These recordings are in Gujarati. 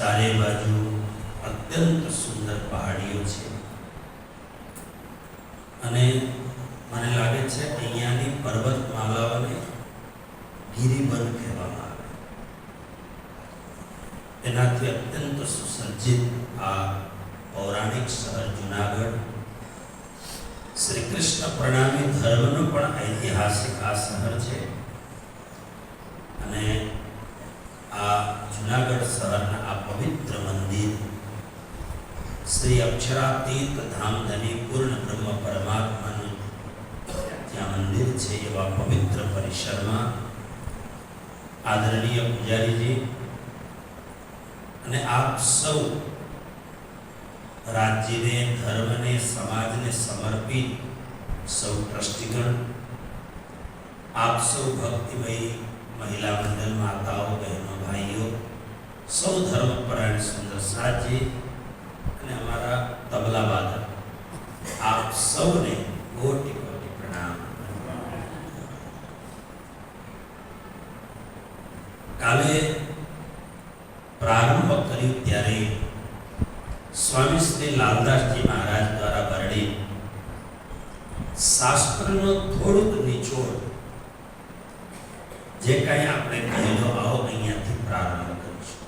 चारे बाजू अत्यंत सुंदर पहाड़ीओ छे अने मने लागे छे अहींयानी पर्वतमालाओने गिरिवन कहेवामां आवे। एनाथी अत्यंत सुसज्जित आ पौराणिक शहर जूनागढ़ श्री कृष्ण प्रणामी धर्मनो पण ऐतिहासिक आ शहर छे अने आ जूनागढ़ शहरना आ पवित्र मंदिर श्री अक्षरातीत धामधनी पूर्ण ब्रह्म परमात्मानु त्या मंदिर छे एवा पवित्र परिसर में आदरणीय पुजारी जी अने आप सौ राज्य ने धर्म ने समाज ने समर्पित सौ ट्रस्टीगण आप सौ भक्तिमयी महिला मंडल माताओं बहनों भाइयों सौ धर्मपरायण सुंदर साथी अने हमारा तबला वादक आप सौ ने कोटि कोटि प्रणाम। काले प्रारंभ कर्यु त्यारे स्वामी श्री लालदास जी महाराज द्वारा बरड़ी शास्त्रनो थोड़ुंक निचोड़ जे कई आपणे कहेलो आओ अहींयाथी प्रारंभ करीशुं।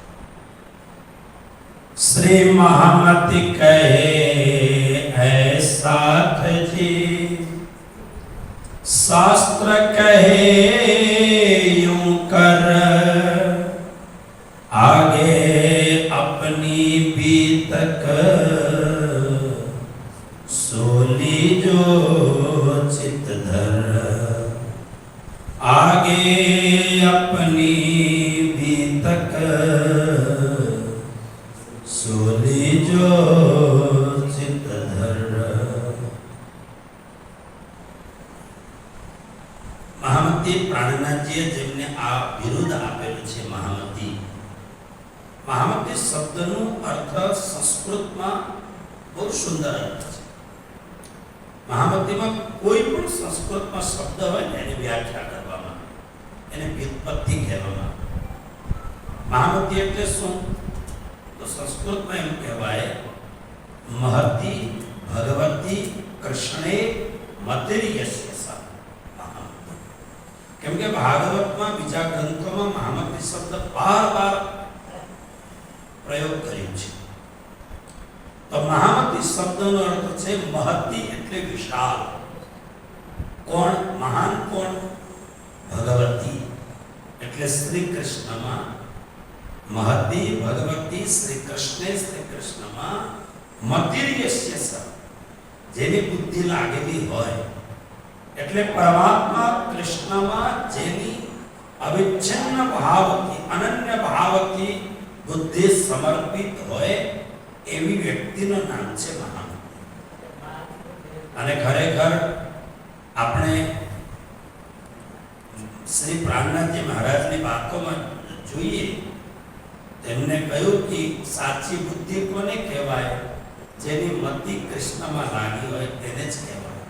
श्री महामति कहे ऐसा जी शास्त्र कहे यूं कर आगे अपनी बीतक सोली जो चित धर आगे अपनी बीतक सोली जो चित धर। महामती प्राणनाथजीए जेमने आ विरुद्ध आपेलुं छे महामती महामती शब्दनो अर्थ संस्कृत में बहुत सुंदर अर्थ है। महामती में कोई पण संस्कृत में शब्द होय एनी व्याख्या करवामां एने व्युत्पत्ति कहेवामां। महामती एटले शुं तो संस्कृत में एम कहेवाय महती भगवती कृष्णे मतिर्यस्य सा महामती। केम के भागवत में बीजा ग्रंथों में महामती शब्द बार बार प्रयोग कर्यो छे। तो महामती शब्दनो अर्थ छे महती एटले विशाल। कोण महान कोण भगवती एटले श्री कृष्ण में महती भगवती श्री कृष्ण में मतिर्यस्य स जेनी बुद्धि लागेली होय एटले परमात्मा कृष्ण में जेनी अविच्छिन्न भावथी अनन्य भावथी बुद्धि समर्पित होय एवी व्यक्तिनो नाम छे महामती। अने खरेखर आपणे श्री प्राणनाथजी महाराज ની વાતોમાં જોઈએ તેમને કહ્યું કે સાચી બુદ્ધિ કોને કહેવાય જેની મતિ કૃષ્ણમાં લાગી હોય તેને જ કહેવાય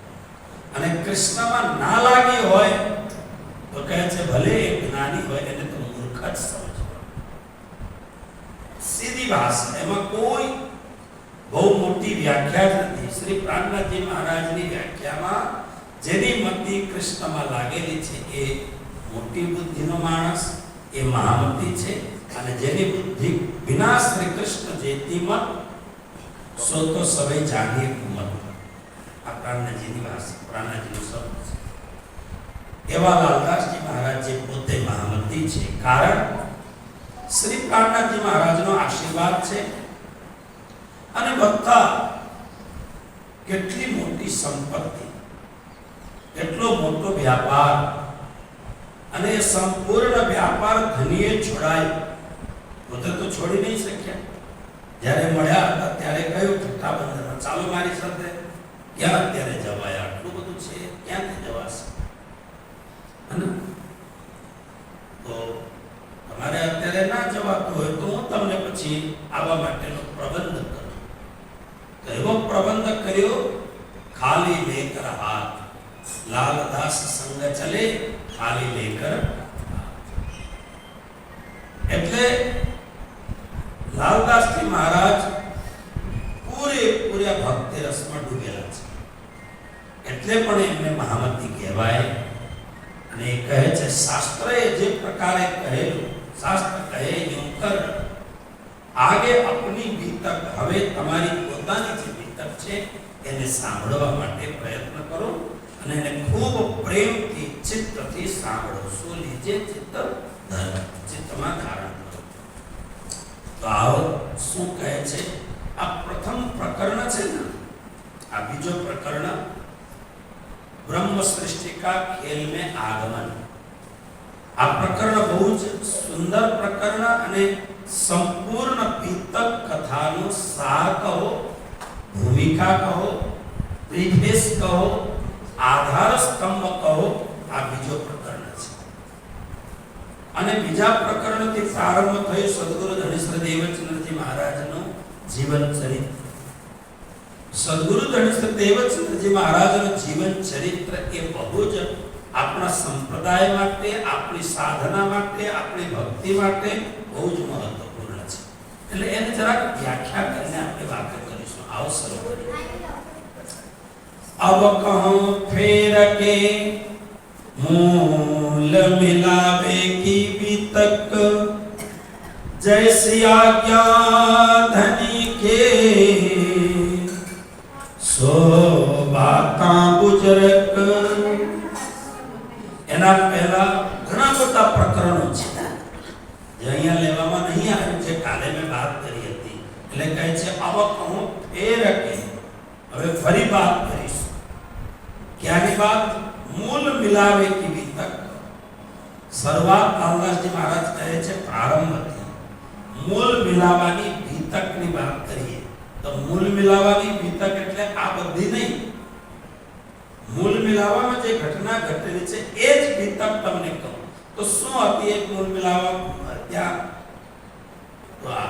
અને કૃષ્ણમાં ના લાગી હોય તો કહે છે ભલે એક જ્ઞાની હોય એને તો મૂર્ખ જ સમજવા। सीधी भाषा एम कोई बहु मोटी व्याख्या नहीं। श्री प्राणनाथजी महाराज की व्याख्या में जेनी मति कृष्ण में लागेली छे ए मोटी बुद्धि नो मानस ए महामती छे अने जेनी बुद्धि बिना श्री कृष्ण जेती मत सो तो सबै जानिए मत आ प्राणनाथजी की भाषा प्राणनाथजी नो शब्द छे। एवा लालदास जी महाराज जे पोते महामती छे कारण श्री प्राणनाथजी महाराज नो आशीर्वाद छे अने बधा केटली मोटी संपत्ति केटलो मोटो व्यापार अने संपूर्ण व्यापार धनीए छोड़ाय पोते तो छोड़ी नहीं शक्या। ज्यारे मळ्या हता त्यारे कह्युं ठट्ठाबंधन चालो मारी साथे क्या अत्यारे जवाय आटલું બધું છે ક્યાંથી જવાશે અને તો તમારે અત્યારે ના જવાતું હોય તો હું તમને પછી આવા માટેનો પ્રબંધ કરું। તો એવો પ્રબંધ કર્યો ખાલી લેકર હાથ लालदास संग चले खाली लेकर एटले लाल એટલે પણ એમને મહામતી કહેવાય. અને એ કહે છે શાસ્ત્રએ જે પ્રકારે કહેલું, શાસ્ત્ર કહે યું કર, આગે અપની બીતક, હવે તમારી પોતાની જે બીતક છે એને સાંભળવા માટે પ્રયત્ન કરો અને એને ખૂબ પ્રેમથી ચિત્તથી સાંભળો. શું લીજે ચિત્ત ધર, ચિત્તમાં ધારણ કરો. તો આવો શું કહે છે? આ પ્રથમ પ્રકરણ છે ને, આ બીજો પ્રકરણ ब्रह्म सृष्टि का खेल में आगमन. आ प्रकरण बहुत सुंदर प्रकरण अने संपूर्ण पीतक कथानो सार कहो, भूमिका कहो, प्रीफेस कहो, आधार स्तंभ कहो, आ बीजो प्रकरण छे. अने बीजा प्रकरणथी प्रारंभ थयो सद्गुरु धनेश्वर देवचंद्रजी महाराजनो जीवन चरित्र. सद्गुरु धनेश्वर देवचंद्रजी महाराजनो जीवन चरित्र ए बहु ज अपना संप्रदाय माटे, अपनी साधना माटे, अपनी भक्ति माटे बहु ज महत्वपूर्ण छे. એટલે એને જરા વ્યાખ્યા કરીને આપણે વાક્ય કરીશું. આવો શરૂ કરીએ. अब कहूं फेर के मूल मिलावे की बीतक, जैसी आज्ञा धनी के सो बाता गुजरक. એના પહેલા ઘણા બધા પ્રકરણો છે જે અહીંયા લેવામાં નહીં આવ્યું છે. કાલે મેં વાત કરી હતી. એટલે કહે છે अब कहूं फेर के, હવે ફરી વાત કરીશું. ક્યાંની વાત? મૂળ મિલાવે की बीतक. શરૂઆત લાલદાસજી મહારાજ કહે છે પ્રારંભથી મૂળ મિલાવાની બીતકની વાત કરીએ. તો મૂળ મિલાવાની બીતક એટલે આ બધી નહીં. મૂળ મિલાવામાં જે ઘટના ઘટેલી છે એ જ બીતક તમને કહું. તો શું હતી એક મૂળ મિલાવા? ત્યાં તો આ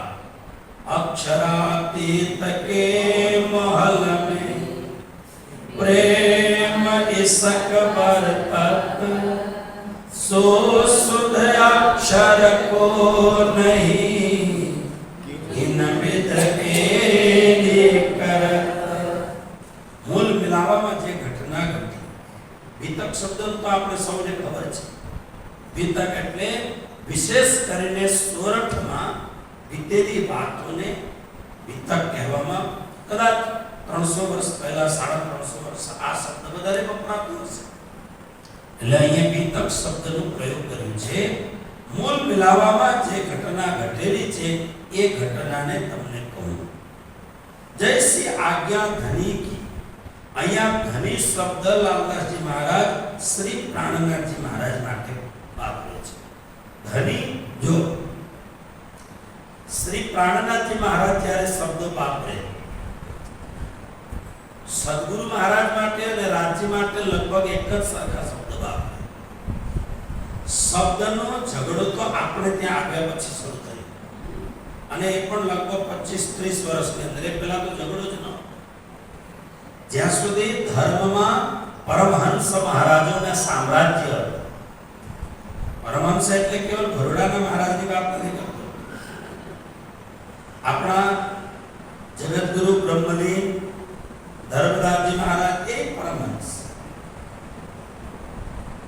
अक्षरातीत के महल में प्रेम इसक बरतत, सो सुध अक्षर को नहीं इन विद के करत. मूल मिलावामां जे घटना घटी, बीतक शब्दनो तो आपणे सौने खबर छे. बीतक એટલે વિશેષ કરીને સોરઠમાં बीतेली बातोने बीतक कहेवामां कदाच 300 वर्ष पहला 350 वर्ष आ शब्द વધારે વપરાતો હશે. એટલે અહીંયા बीतक શબ્દનો પ્રયોગ કર્યો છે. મૂળ મિલાવામાં જે ઘટના ઘટેલી છે એ ઘટનાને તમને કહું. જૈસી આજ્ઞા ધની की, અહીંયા ધની શબ્દ લાલદાસજી મહારાજ શ્રી પ્રાણનાથજી મહારાજ માટે વાપરે છે. ધની જો श्री प्राणनाथजी महाराज જ્યારે શબ્દ વાપરે, સદગુરુ મહારાજ માટે અને રાજજી માટે લગભગ એક જ સરખા શબ્દ વાપરે. શબ્દનો ઝઘડો તો આપણે ત્યાં આવ્યા પછી શરૂ થયો અને એ પણ લગભગ 25-30 વર્ષની અંદર. એ પહેલા તો ઝઘડો જ ન. જ્યાં સુધી ધર્મમાં પરમહંસ મહારાજોના સામ્રાજ્ય હતું. પરમહંસ એટલે કેવલ ભરોડાના મહારાજની વાત નથી કરતો. अपना जगतगुरु ब्रह्मलीन धर्मदासजी महाराज एक परमहंस.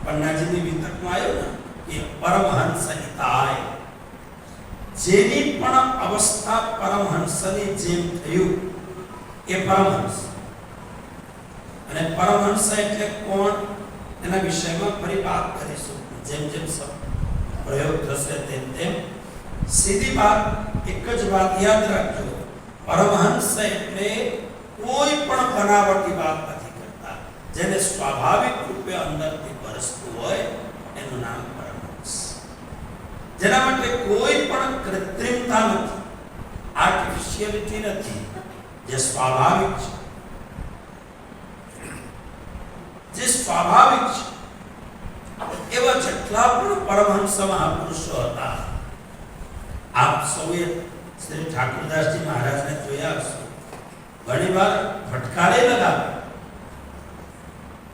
पन्नाजी ની વિતકમાં આવ્યો ને કે પરમહંસ હિતાય, જેની પણ અવસ્થા પરમહંસની જેમ થયું એ પરમહંસ. અને પરમહંસ એટલે કોણ એના વિષયમાં ફરી વાત કરીશું. જેમ જેમ સબ પ્રયોગ થશે તેમ તેમ सीधी बात एक ज बात याद रखो, परमहंस એટલે કોઈ પણ બનાવટી વાત નથી કરતા. જેને સ્વાભાવિક રૂપે અંદરથી વરસતું હોય એનું નામ પરમહંસ. જેના માટે કોઈ પણ કૃત્રિમતા નથી, આર્ટિફિશિયલિટી નથી, જે સ્વાભાવિક છે. જે સ્વાભાવિક છે એવા જેટલા પણ પરમહંસ મહાપુરુષો હતા. आप सौए श्री ठाकुरदास जी महाराज ने जोया हशे, घणी बार फटकारे लगावे,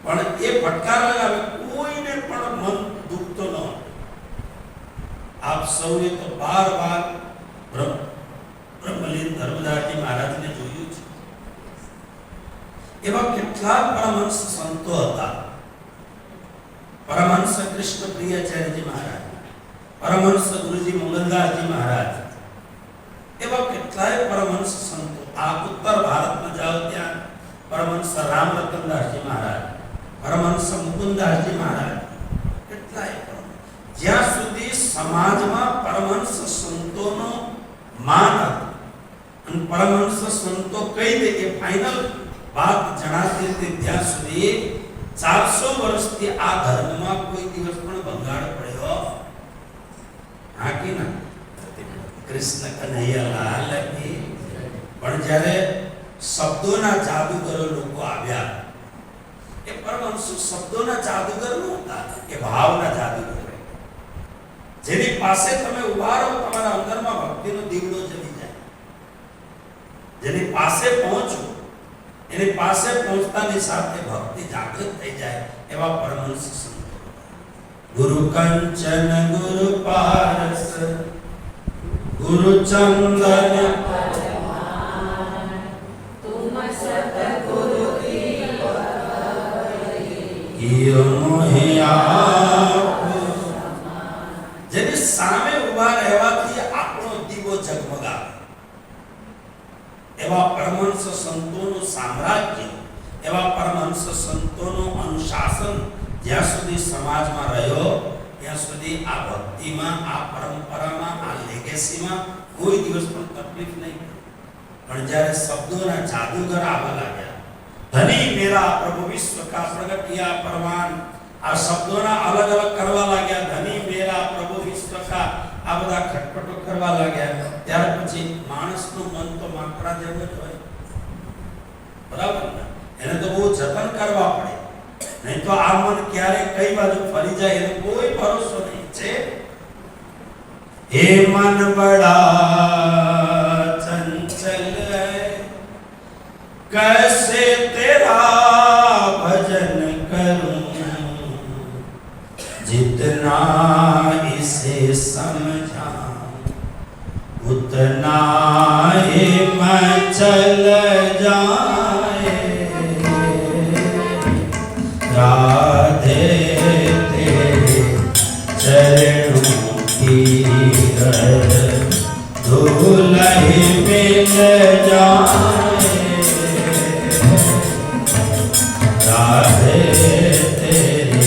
पण ए फटकार लगावे कोईने पण मन दुखतो न. आप सौए तो बार-बार ब्रह्मलीन धर्मदास जी महाराज ने जोयुं छे. ए એવા કેટલાક પરમહંસ સંતો હતા. પરમહંસ કૃષ્ણ પ્રિયાચાર્યજી મહારાજ, પરમહંસ ગુરુજી મંગલદાસજી મહારાજ, એવા કેટલાય પરમહંસ સંતો. આ ઉત્તર ભારતમાં જાઓ ત્યાં પરમહંસ રામરતનદાસજી મહારાજ, પરમહંસ મુકુંદાસજી મહારાજ, કેટલાય જ્યાં સુધી સમાજમાં પરમહંસ સંતોનો માન અને પરમહંસ સંતો કહી દે કે ફાઇનલ વાત જણાતી હતી ત્યાં સુધી 400 વર્ષથી આ ધર્મમાં કોઈ દિવસ પણ બંગાળ પડ્યો હાકી ના. કૃષ્ણ કનૈયાલાલ કી. પણ જ્યારે શબ્દોના જાદુગરો લોકો આવ્યા, એ પરમહંસો શબ્દોના જાદુગર નહોતા, એ ભાવના જાદુગર. જેની પાસે તમે ઉભા રહો તમારા અંદરમાં ભક્તિનો દીવડો જલી જાય. જેની પાસે પહોંચો એની પાસે પહોંચતાની સાથે ભક્તિ જાગૃત થઈ જાય એવા પરમહંસ સંતો. ગુરુ કંચન ગુરુ પારસ ગુરુ ચંદન તુમ સતગુરુ કી મોહિયા. જેની સામે ઉભા રહેવાથી આપણો દીવો ઝગમગાવે એવા પરમહંસ સંતોનું સામ્રાજ્ય, એવા પરમહંસ સંતોનું અનુશાસન જ્યાં સુધી સમાજમાં રહ્યો ત્યાં સુધી આ ભક્તિમાં, આ પરંપરામાં, આ લેગેસીમાં કોઈ દિવસ પણ તકલીફ નહીં. પણ જ્યારે શબ્દોના જાદુગર આવવા લાગ્યા, ધની મેરા પ્રભુ વિશ્વ કા પ્રગટિયા પરવાન, આ શબ્દોના અલગ અલગ કરવા લાગ્યા, ધની મેરા પ્રભુ વિશ્વ કા, આ બધા ખટપટો કરવા લાગ્યા. ત્યાર પછી માણસનું મન તો માકડા જેવું જ હોય, બરાબર ને? એને તો બહુ જતન કરવા પડે, નહીં તો આ મન ક્યારે કઈ બાજુ ફરી જાય એનો કોઈ ભરોસો નહીં છે. હે મન બડા ચંચલ હૈ, कैसे तेरा भजन करूं, जितना इसे समझा उतना ही मैं चल जाए. राधे तेरे चरणों की धूल ही मिल जाए. राधे तेरे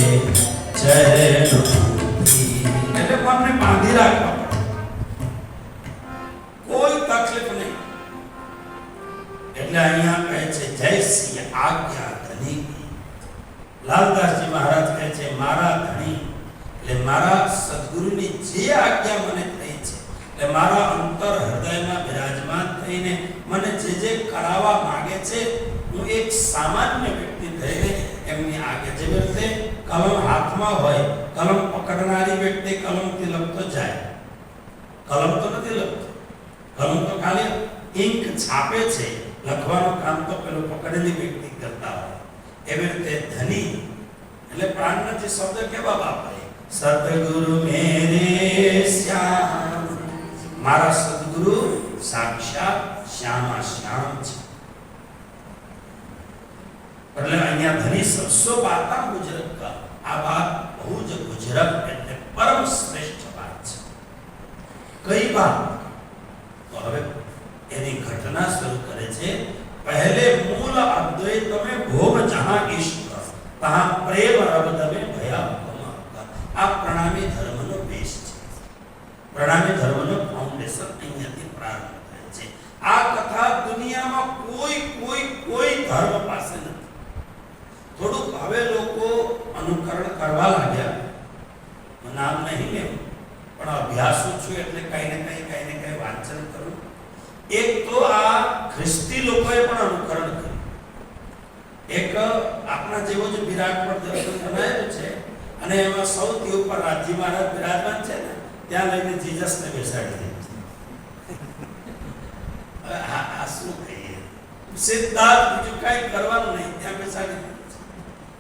चरणों की. એટલે મનને બાંધી રાખવા પડે, કોઈ તકલીફ નહીં. એટલે અહીંયા કહે છે જય શ્રી આજ્ઞા ધની. લાલદાસજી મહારાજ કહે છે મારા ધણી એટલે મારા સદગુરુની જે આજ્ઞા મને થઈ છે, એટલે મારા અંતર હૃદયમાં બિરાજમાન થઈને મને જે કરાવવા માંગે છે, હું એક સામાન્ય વ્યક્તિ થઈને એમની આજ્ઞા, જે રીતે કલમ હાથમાં હોય, કલમ પકડનારી વ્યક્તિ કલમથી લખતો જાય, કલમ તો નથી લખતો, કલમ તો ખાલી ઇંક છાપે છે, લખવાનું કામ તો પેલું પકડેલી વ્યક્તિ કરતા હોય. એવી રીતે ધની એટલે પ્રાણનાથી શબ્દ કેવા વાપરે, સદગુરુ મેરે શ્યામ, મારા સદગુરુ સાક્ષાત શ્યામા શ્યામ છે. એટલે અહીંયા ધની સબસો બાતા ગુજરત કા, આ વાત બહુ જ ગુજરત એટલે પરમ શ્રેષ્ઠ વાત છે. કઈ વાત? તો હવે એની ઘટના શરૂ કરે છે. पहले मूल अद्वैत में भोग जहां इष्ट तहां प्रेम रबद में भया हुआ. આ પ્રણામી ધર્મનો બેઝ છે. પ્રણામી ધર્મનો ફાઉન્ડેશન અહીંયાથી પ્રારંભ થાય છે. આ કથા દુનિયામાં કોઈ ધર્મ પાસે નથી. થોડુંક હવે લોકો અનુકરણ કરવા લાગ્યા, નામ નહીં લેવું, પણ અભ્યાસુ છું એટલે કઈ ને કઈ વાંચન કરું. એક તો આ ખ્રિસ્તી લોકોએ પણ અનુકરણ કર્યું. એક આપણા જેવો જ વિરાટ પર દર્શન બનાવેલું છે અને એમાં સૌથી ઉપર રાજી મહારાજ બિરાજમાન છે ને, ત્યાં લઈને જીસસને બેસાડી દે છે. આ શું કહીએ, સીધા બીજું કઈ કરવાનું નહીં, ત્યાં બેસાડી દે છે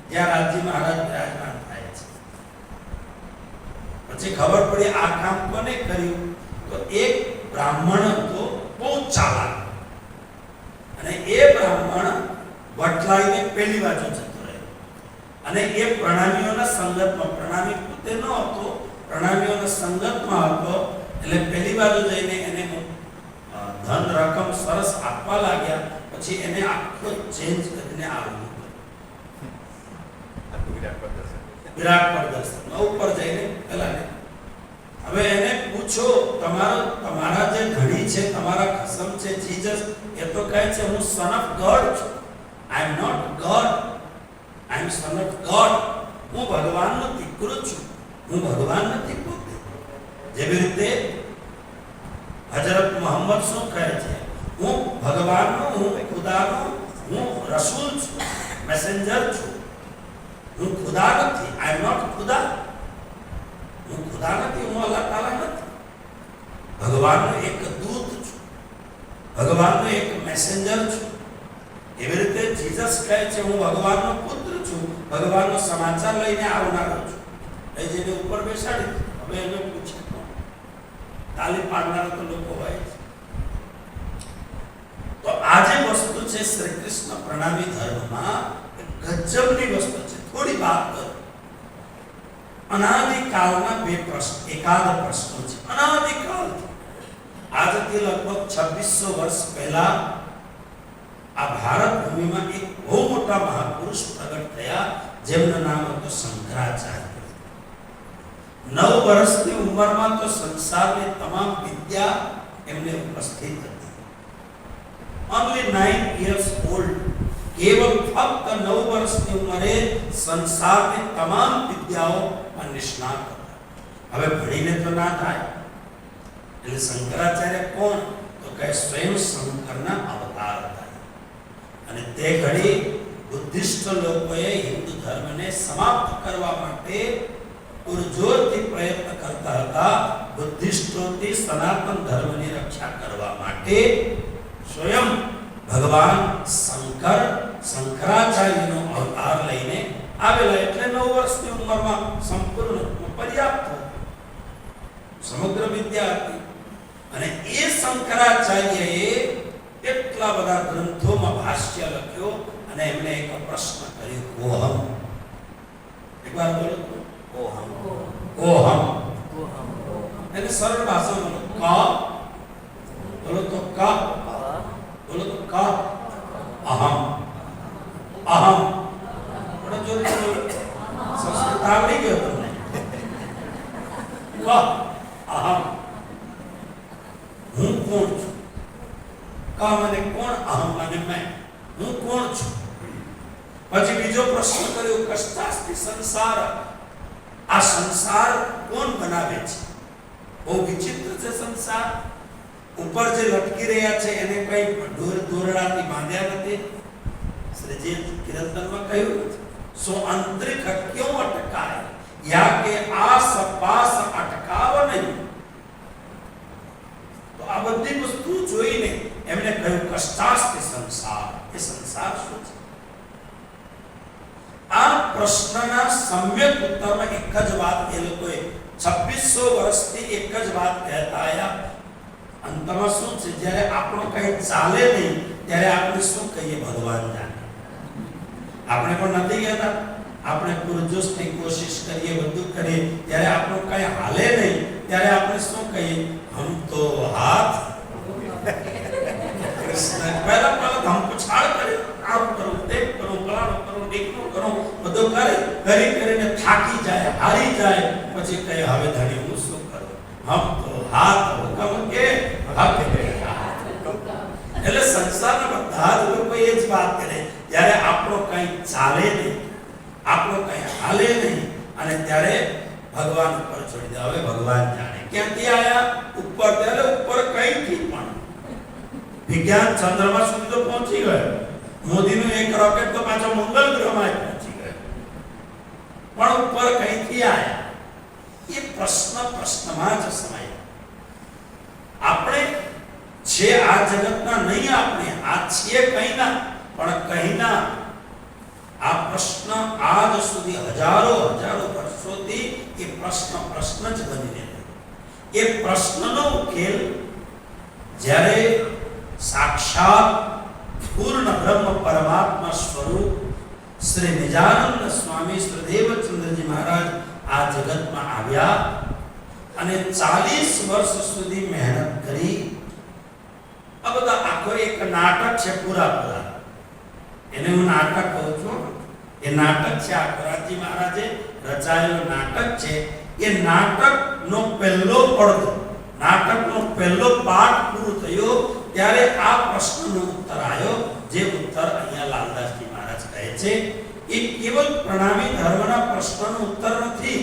જ્યાં રાજી મહારાજ બિરાજમાન થાય છે. પછી ખબર પડી આ કામ કોને કર્યું, તો એક બ્રાહ્મણ હતો, બહુ ચાલાક, અને એ બ્રાહ્મણ વટલાઈને પેલી બાજુ જતો રહ્યો અને એ પ્રણામીઓના સંગતમાં, પ્રણામી પોતે ન હતો, પ્રણામીઓના સંગતમાં હતો, એટલે પેલી બાજુ જઈને એને ધન રકમ સરસ આપવા લાગ્યા. પછી એને આખો ચેન્જ કરીને આવ્યું વિરાટ પ્રદર્શન ઉપર જઈને પેલા હવે એને પૂછો, તમારા જે ધણી છે, તમારા ખસમ છે જીસસ, એ તો કહે છે હું સન ઓફ ગોડ છું. I am not God, I am son of God. હું ભગવાનનો દીકરો છું, હું ભગવાન નથી પોતે. જેવી રીતે હજરત મોહમ્મદ શું કહે છે, હું ભગવાનનો, હું ખુદાનો, હું રસૂલ છું, મેસેન્જર છું. હું ખુદા નથી, આઈ એમ નોટ ખુદા. હું ખુદા નથી, હું અલ્લાહ તાલા નથી. ભગવાનનો એક દૂત છું, ભગવાનનો એક મેસેન્જર છું. એવી રીતે જીસસ કહે છે હું ભગવાનનો પુત્ર છું, ભગવાનનો સમાચાર લઈને આવનારો છું. એ જેને ઉપર બેસાડી, હવે એને પૂછે તાલી પાડનારા તો લોકો હોય છે. તો આ જે વસ્તુ છે શ્રી કૃષ્ણ પ્રણામી ધર્મમાં ગજબની વસ્તુ છે. થોડી વાત કરું. અનાદિકાળના બે પ્રશ્ન, એકાદ પ્રશ્નો છે. અનાદિકાળથી આજથી લગભગ 2600 વર્ષ પહેલા આ ભારત ભૂમિમાં એક બહુ મોટા મહાપુરુષ પ્રગટ થયા, જેમનું નામ હતું શંકરાચાર્ય. 9 વર્ષની ઉંમરમાં તો સંસારની તમામ વિદ્યા એમને ઉપસ્થિત હતી. only 9 years old. કેવલ ફક્ત 9 વર્ષની ઉંમરે સંસારની તમામ વિદ્યાઓમાં નિષ્ણાત હતા. હવે ભણીને તો ના થાય. એટલે શંકરાચાર્ય કોણ? તો કે સ્વયં શંકરના અવતાર હતા. અને તે ઘડી બુદ્ધિસ્ટ લોકોએ હિન્દુ ધર્મને સમાપ્ત કરવા માટે પુરજોરથી પ્રયત્ન કરતા હતા. બુદ્ધિસ્ટોથી સનાતન ધર્મની રક્ષા કરવા માટે સ્વયં ભગવાન શંકરાચાર્યનો અવતાર લઈને આવેલા. એટલે 9 વર્ષની ઉંમરમાં સંપૂર્ણ પર્યાપ્ત સમગ્ર વિદ્યા હતી. અને એ શંકરાચાર્યએ એટલા બધા ગ્રંથોમાં ભાષ્ય લખ્યો અને એમણે એક પ્રશ્ન કર્યો, કોહમ. એકવાર બોલો, કોહમ. કોહમ એટલે સરળ ભાષામાં ક બોલો તો ક, બોલો તો ક. અહમ. અહમ બડો જોરથી બોલો. સંસ્કૃત આવડી ગયો તમને? ક અહમ. હું કોણ છું? ક મને કોણ, અહમ મને મેં. હું કોણ છું? પછી બીજો પ્રશ્ન કર્યો, કષ્ટાસ્તિ સંસાર. આ સંસાર કોણ બનાવે છે? બહુ વિચિત્ર છે સંસાર. ઉપર જે લટકી રહ્યા છે એને કઈ દોરડાથી બાંધ્યા નથી. શ્રીજી કિરતનમાં કહ્યું સો અંતરિક ક્यों અટકાય, યા કે આસ પાસ અટકાવ નહીં. તો આ બધી વસ્તુ જોઈને એમણે કહ્યું કષ્ટાસ્તિ સંસાર. એ સંસાર શું છે? આ પ્રશ્નના સમ્યક ઉત્તરમાં એક જ વાત એ લોકોએ 2600 વર્ષથી એક જ વાત કહેતા આવ્યા. અંતમાં શું છે, જ્યારે આપણો કઈ ચાલે નહીં ત્યારે આપણે શું કહીએ? ભગવાન જાણે. આપણે પણ નથી કહેતા? આપણે પૂરજોશથી કોશિશ કરીએ, બધું કરીએ, ત્યારે આપણું કઈ હાલે નહીં ત્યારે આપણે શું કહીએ? હમ તો હાથ કૃષ્ણ પહેલા હમ પછાડ કરે, આમ કરું, તેમ કરું, ફલાણું કરું, ઢીકણું કરું, બધું કરીને થાકી જાય, હારી જાય, પછી કહે હવે ધણી હું શું કરું? હમ તો હાથ હુકમ કે એટલે સંસારના બધા જ લોકો એ જ વાત કરે. જ્યારે આપણો કઈ ચાલે નહીં, આપણો કઈ હાલે નહીં, અને ત્યારે ભગવાન ઉપર છોડી દે. હવે ભગવાન જાણે. ક્યાંથી આયા? ઉપર. ત્યારે ઉપર કઈથી પણ વિજ્ઞાન ચંદ્રમા સુધી તો પહોંચી ગયો. મોદીનું એક રોકેટ તો પાછો મંગળ ગ્રહમાં પહોંચી ગયો. પણ ઉપર કઈથી આયા? એ પ્રશ્નમાં જ સમાય. આપણે છે આ જગતના નહીં, આપણે આ છીએ કઈના, પણ કઈના. આ પ્રશ્ન આજ સુધી હજારો વર્ષોથી એ પ્રશ્ન જ બની રહ્યો. એ પ્રશ્નનો ઉકેલ જ્યારે સાક્ષાત પૂર્ણ બ્રહ્મ પરમાત્મા સ્વરૂપ શ્રી નિજાનંદ સ્વામી શ્રી દેવચંદ્રજી મહારાજ આ જગતમાં આવ્યા અને 40 વર્ષ સુધી મહેનત કરી. આ બધા આખો એક નાટક છે પૂરા. એને હું નાટક કહું છું. એ નાટક છે આ કરાજી મહારાજે રચાયેલું નાટક છે. એ નાટકનો પહેલો પડદો, નાટકનો પહેલો પાઠ પૂરો થયો ત્યારે આ પ્રશ્નનો ઉત્તર આવ્યો, જે ઉત્તર અહીંયા લાલદાસજી મહારાજ કહે છે. એ કેવલ પ્રણામી ધર્મના પ્રશ્નનો ઉત્તર નથી,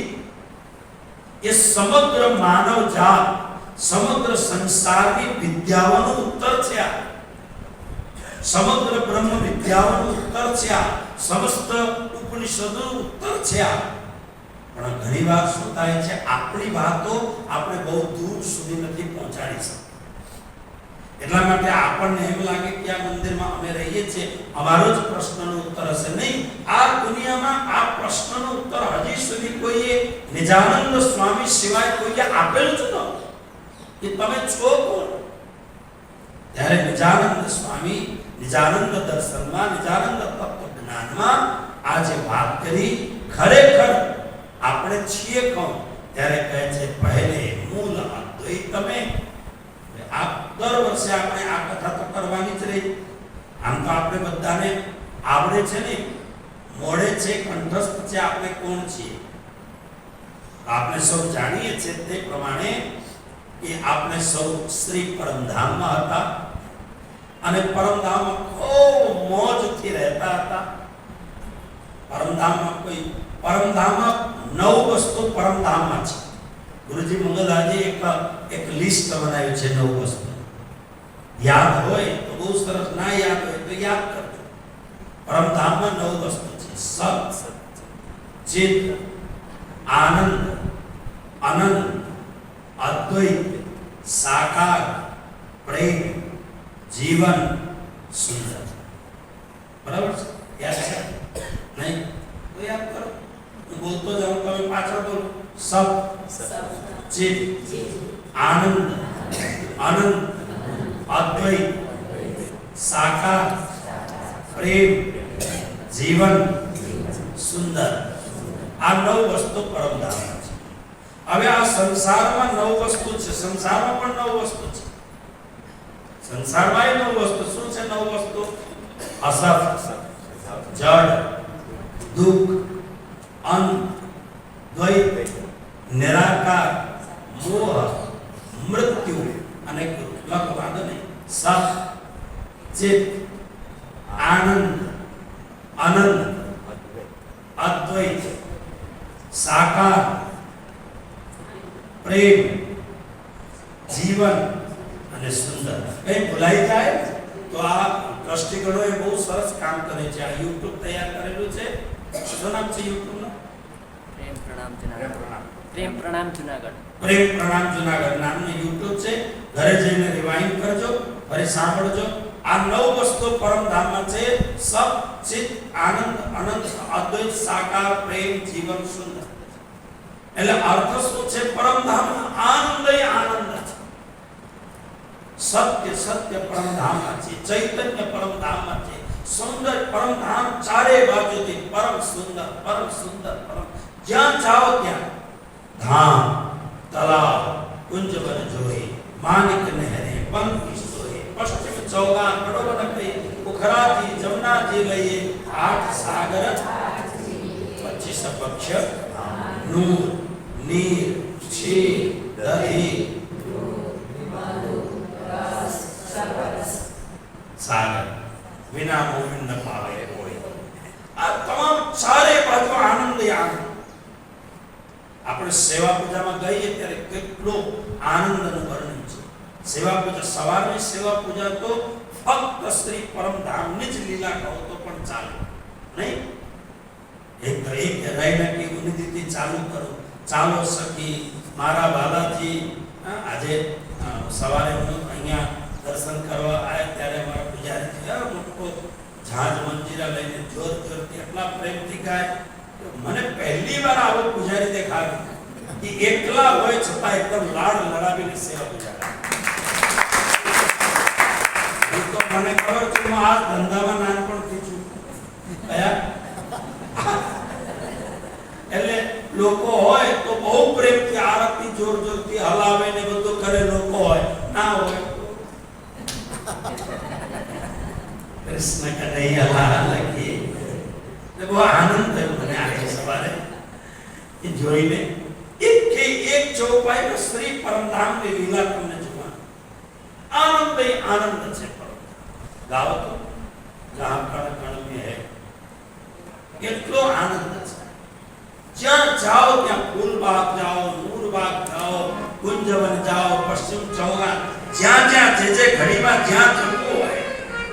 એ સમગ્ર માનવ જાત, સમગ્ર સંસારની વિદ્યાઓનો ઉત્તર છે. આ સમગ્ર બ્રહ્મ વિદ્યાઓનો ઉત્તર છે. આ સમસ્ત ઉપનિષદોનો ઉત્તર છે. આ પણ ઘણી વાર શું થાય છે, આપણી વાતો આપણે બહુ દૂર સુધી નથી પહોંચાડી શકતા. એટલા માટે આપણને એમ લાગે કે આ મંદિરમાં અમે રહીએ છીએ, અમારો જ પ્રશ્નનો ઉત્તર હશે. નહીં, આ દુનિયામાં આ પ્રશ્નનો ઉત્તર હજી સુધી કોઈએ નિજાનંદ સ્વામી સિવાય કોઈએ આપેલું જ ન. કે તમે છો કોણ? ત્યારે નિજાનંદ સ્વામી નિજાનંદ દર્શનમાં, નિજાનંદ તત્વ જ્ઞાનમાં આ જે વાત કરી, ખરેખર આપણે છીએ કોણ? ત્યારે કહે છે પહેલે મૂળ અદ્વૈતમે. આ દર વર્ષે આપણે આ કથા તો કરવાની જ રહી. આમ તો આપણે બધાને આવડે છે ને, મોડે છે, કંઠસ્થ છે આપણે કોણ છીએ. આપણે સૌ જાણીએ છીએ તે પ્રમાણે કે આપણે સૌ શ્રી પરમધામમાં હતા અને પરમધામમાં ખૂબ મોજથી રહેતા હતા. પરમધામમાં 9 વસ્તુ પરમધામમાં છે. ગુરુજી મંગલાજી એક લિસ્ટ બનાવ્યું છે 9 વસ્તુ. યાદ હોય તો બહુ સરસ, ના યાદ હોય તો યાદ કરજો. પરમધામમાં 9 વસ્તુ છે. સત, ચિત, આનંદ, અનંત, અદ્વૈત, સાકાર, પ્રેમ, જીવન, સુંદર. બરાબર છે? યાદ છે? નહીં તો યાદ કરો. હું બોલતો જાઉં, તમે પાછળ બોલો. સત, ચિત, આનંદ, અનંત, અદ્વૈત, સાકાર, પ્રેમ, જીવન, સુંદર. આ 9 વસ્તુ પરમધામમાં છે. હવે આ સંસારમાં 9 વસ્તુ છે. સંસારમાં પણ 9 વસ્તુ છે. સંસારમાં 9 વસ્તુ. શું છે 9 વસ્તુ? અસત, જડ, દુઃખ, અંત, દ્વૈત, નિરાકાર, મોહ, મૃત્યુ અને લખવાદ નહીં. સત, ચિત, આનંદ, અનંત, અદ્વૈત, સાકાર, પ્રેમ, જીવન અને સુંદર. કઈ ભૂલાઈ જાય તો આ દ્રષ્ટિગણોએ બહુ સરસ કામ કરે છે. આ YouTube તૈયાર કરેલું છે. શું નામ છે YouTube નું? પ્રેમ પ્રણામ જુનાગઢ. પ્રેમ પ્રણામ જુનાગઢ. પ્રેમ પ્રણામ જુનાગઢ નામનું YouTube છે. ઘરે જઈને રિવાઇન્ડ કરજો, ફરી સાંભળજો. આ 9 વસ્તુ પરમધામમાં છે. સત, ચિત, આનંદ, અનંત, અદ્વૈત, સાકાર, પ્રેમ, જીવન, સુંદર. એટલે અર્થ શું છે? પરમધામમાં આનંદ છે. સત્ય પરમધામમાં છે. ચૈતન્ય પરમધામમાં છે. સુંદર પરમધામ ચારે બાજુથી પરમ સુંદર, પરમ સુંદર, પરમ. જ્યાં જાઓ ત્યાં ધામ, તલાવ, કુંજ બન જોઈ, માનિક નહેરે, પંખી સોએ, પશ્ચિમ ચૌગા કડો નકરી, ઉખરાથી જમનાથી લઈએ, 8 સાગર, 25 પક્ષ, નૂર, નીર, ક્ષીર, દહીં, સાગર વિના મોહિન ન પાવે કોઈ. આ તમામ ચારે બાજુ આનંદ આનંદ. આપણે સેવા પૂજામાં ગઈએ ત્યારે કેટલો આનંદનું વર્ણન છે. સેવા પૂજા, સવારની સેવા પૂજા તો ફક્ત શ્રી પરમધામની જ લીલા કહો તો પણ ચાલે. નહીં, એક રહીને કે ઉનિધિથી ચાલુ કરો. ચાલો સખી મારા વાલાજી. આજે સવારે હું અહીંયા દર્શન કરવા આવ્યા ત્યારે અમારા પૂજારી મોટો ઝાંઝ મંજીરા લઈને જોરથી એટલા પ્રેમથી ગાય. મને પહેલી વાર આવો પૂજારી દેખાયો કે એકલા હોય છતાં એકદમ લાડ લડાવીને સેવા પૂજા કરે. મને ખબર છે હું આ ધંધામાં નાનપણથી છું કયા એટલે લોકો હોય તો બહુ પ્રેમથી આરતી જોર જોરથી હલાવે ને બધું કરે લોકો હોય ના હોય કૃષ્ણ કનૈયા લાલ કી ને બહુ આનંદ થયો મને આજે સવારે એ જોઈને એક ચૌપાઈ में श्री परमधाम की लीला तुमने જોવા आनंद ही आनंद છે गाओ तो जहां कण कण में है કેટલો આનંદ છે જ્યાં જાઓ ત્યાં ફૂલબાગ જાઓ નૂરબાગ જાઓ કુંજવન જાઓ પશ્ચિમ ચૌરા જ્યાં જ્યાં જે ઘડીમાં જ્યાં જવું હોય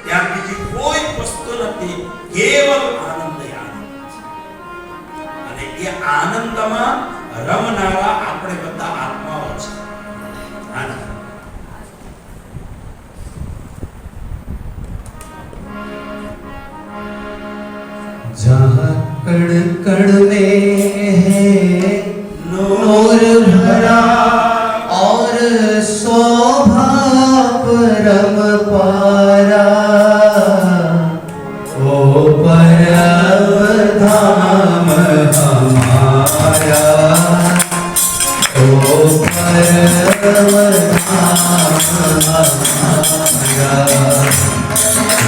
ત્યાં બીજી કોઈ વસ્તુ નથી કેવલ આનંદ જ આનંદ છે અને એ આનંદમાં રમનારા આપણે બધા આત્માઓ છે હા जहाँ कण कण में है नूर भरा और शोभा परम पारा ओ परम धाम हमारा ओ परम धाम हमारा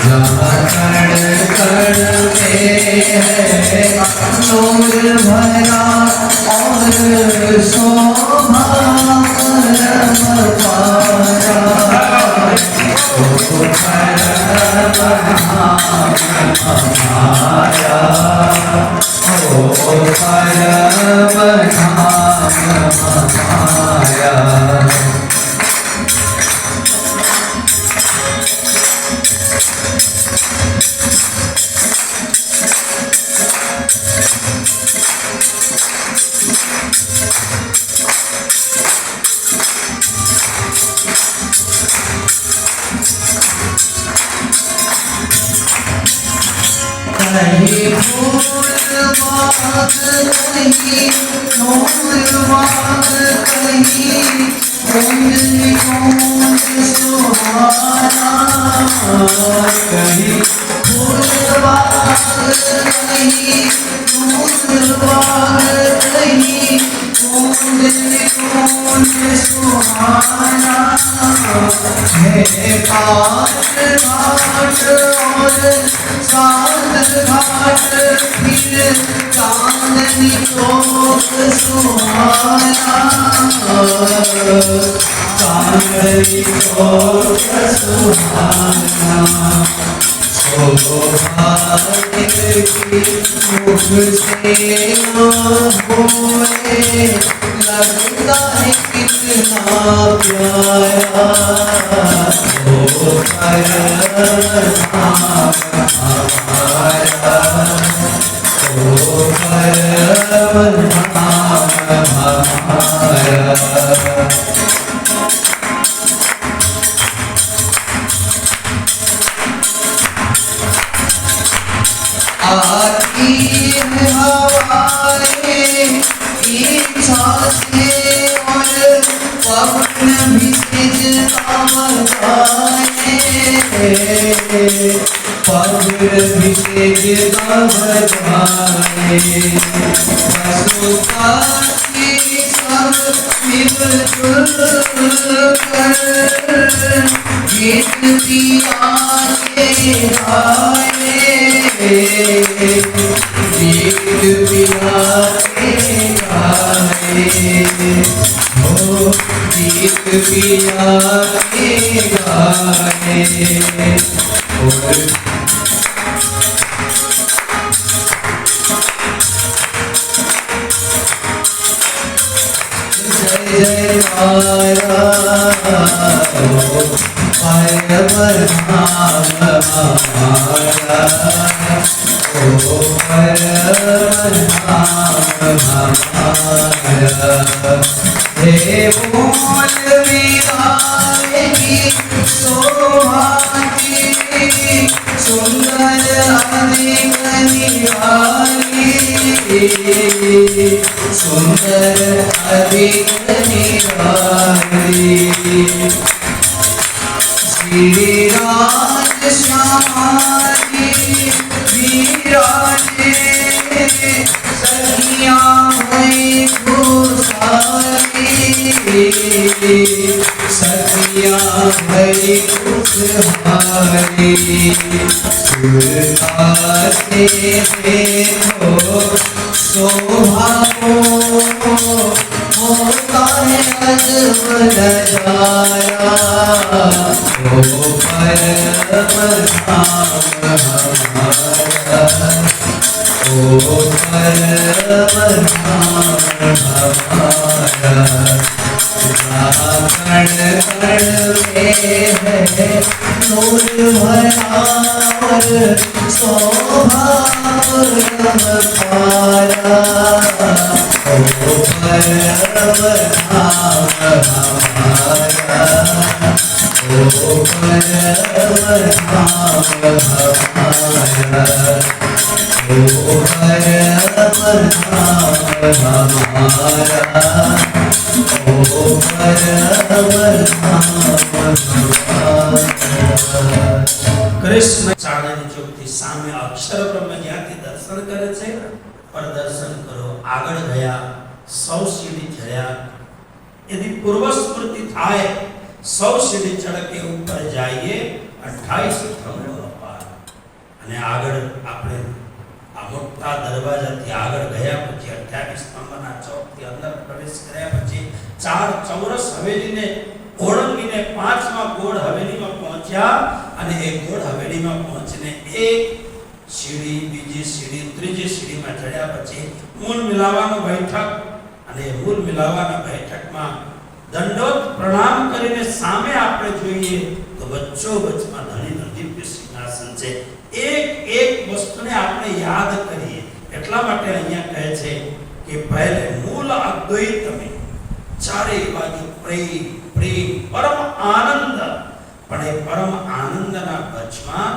जहाँ कण कण में है नूर भरा और शोभा परम पारा ओ परम धाम हमारा ओ परम धाम हमारा कहीं फूलबाग कहीं नूरबाग कहीं कुंजनी कुंज सुहाना कहीं फूलबाग कहीं नूरबाग कहीं कुंजनी कुंज सुहाना है घाट घाट और साथ घाट फिर चांदनी चौक सुहाना चांदनी चौक सुहाना सौभाग्य की मुख से न होए लगता है कितना प्यारा ओ परम धाम हमारा ओ परम धाम हमारा आती है हवाएं इच्छा से और पवन भी सिजदा बजाए पवन भी सिजदा बजाए पशुपा की सब मिलजुल कर गीत दिया के गाए गीत पिया के गाए हो गीत पिया के गाए और जय जयकारा परम धाम हमारा ओ परम धाम हमारा हे बोल विदाई की शोभा की सुंदर अधिक निराली सुंदर अधिक निराली श्री राज सखिया भई खुशहाली सुरता से देखो शोभा को होता है अजब नजारा ओ परम धाम हमारा ओ परम धाम हमारा कण कण में है नूर भरा और शोभा पारा ओ परम धाम हमारा ओ परम धाम हमारा ओ परम धाम हमारा ओ કૃષ્ણ ચાળની ચોકથી સામે અક્ષર બ્રહ્મ જ્યાંથી દર્શન કરે છે પર દર્શન કરો આગળ ગયા 100 સીડી ચડ્યા એની પૂર્વ સ્મૃતિ થાય 100 સીડી ચડકે ઉપર જઈએ 28 સ્તંભો અપાર અને આગળ આપણે આ મોટા દરવાજાથી આગળ ગયા પછી 28 સ્તંભના ચોકથી અંદર પ્રવેશ કર્યા પછી 4 ચોરસ હવેલીને ઓળંગીને 5મા ગોળ હવેલીમાં પહોંચ્યા અને એ ગોળ હવેલીમાં પહોંચીને એક સીડી બીજી સીડી ત્રીજી સીડીમાં ચડ્યા પછી મૂળ મિલાવાનો બેઠક અને મૂળ મિલાવાના બેઠકમાં દંડોત પ્રણામ કરીને સામે આપણે જોઈએ તો વચ્ચો વચમાં ધણીનું દિવ્ય સિંહાસન છે એક એક વસ્તુને આપણે યાદ કરીએ એટલા માટે અહીંયા કહે છે કે પહેલે મૂળ અદ્વૈતમે ચારે બાજુ પ્રેમ પ્રેમ પરમ આનંદ પણ એ પરમ આનંદના વચમાં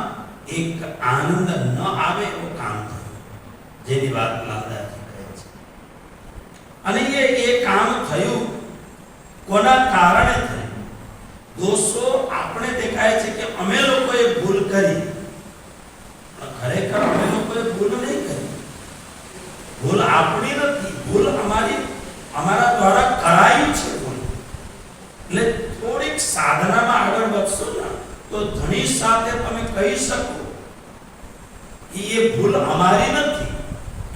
એક આનંદ ન આવે એવું કામ થયું જેની વાત લાલદાસજી કહે છે અને એ કામ થયું કોના કારણે થયું દોષો આપણે દેખાય છે કે અમે લોકોએ ભૂલ કરી ખરેખર અમે લોકોએ ભૂલ નહીં કરી ભૂલ આપણી નથી ભૂલ અમારા દ્વારા કરાયું છે ભૂલ એટલે થોડીક સાધનામાં આગળ વધશો ને તો ધણી સાથે તમે કહી શકો કે એ ભૂલ અમારી નથી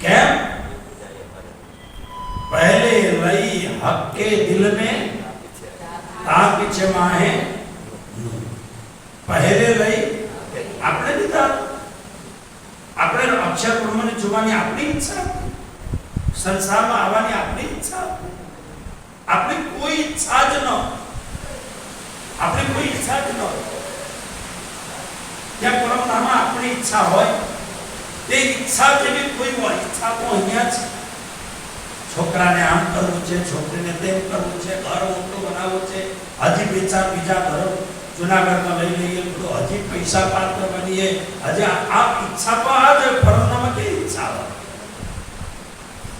કેમ पहले लई हक के दिल में ता पीछे माहे पहले लई આપણે લીધા આપણે અક્ષર બ્રહ્મને જોવાની આપણી ઈચ્છા સંસારમાં આવવાની આપણી ઈચ્છા આપણી કોઈ ઈચ્છા જ ન આપણી કોઈ ઈચ્છા જ ન ત્યાં પરમધામમાં આપણી ઈચ્છા હોય તે ઈચ્છા જેવી કોઈ હોય ઈચ્છા તો અહીંયા છે છોકરાને આમ કરવું છે છોકરીને તેમ કરવું છે ઘર મોટું બનાવવું છે હજી બીજા ઘર જૂનાગઢમાં લઈ લઈએ તો હજી પૈસા પાત્ર બનીએ હજી આ ઈચ્છા તો આ જ પરમધામમાં કેવી ઈચ્છા હોય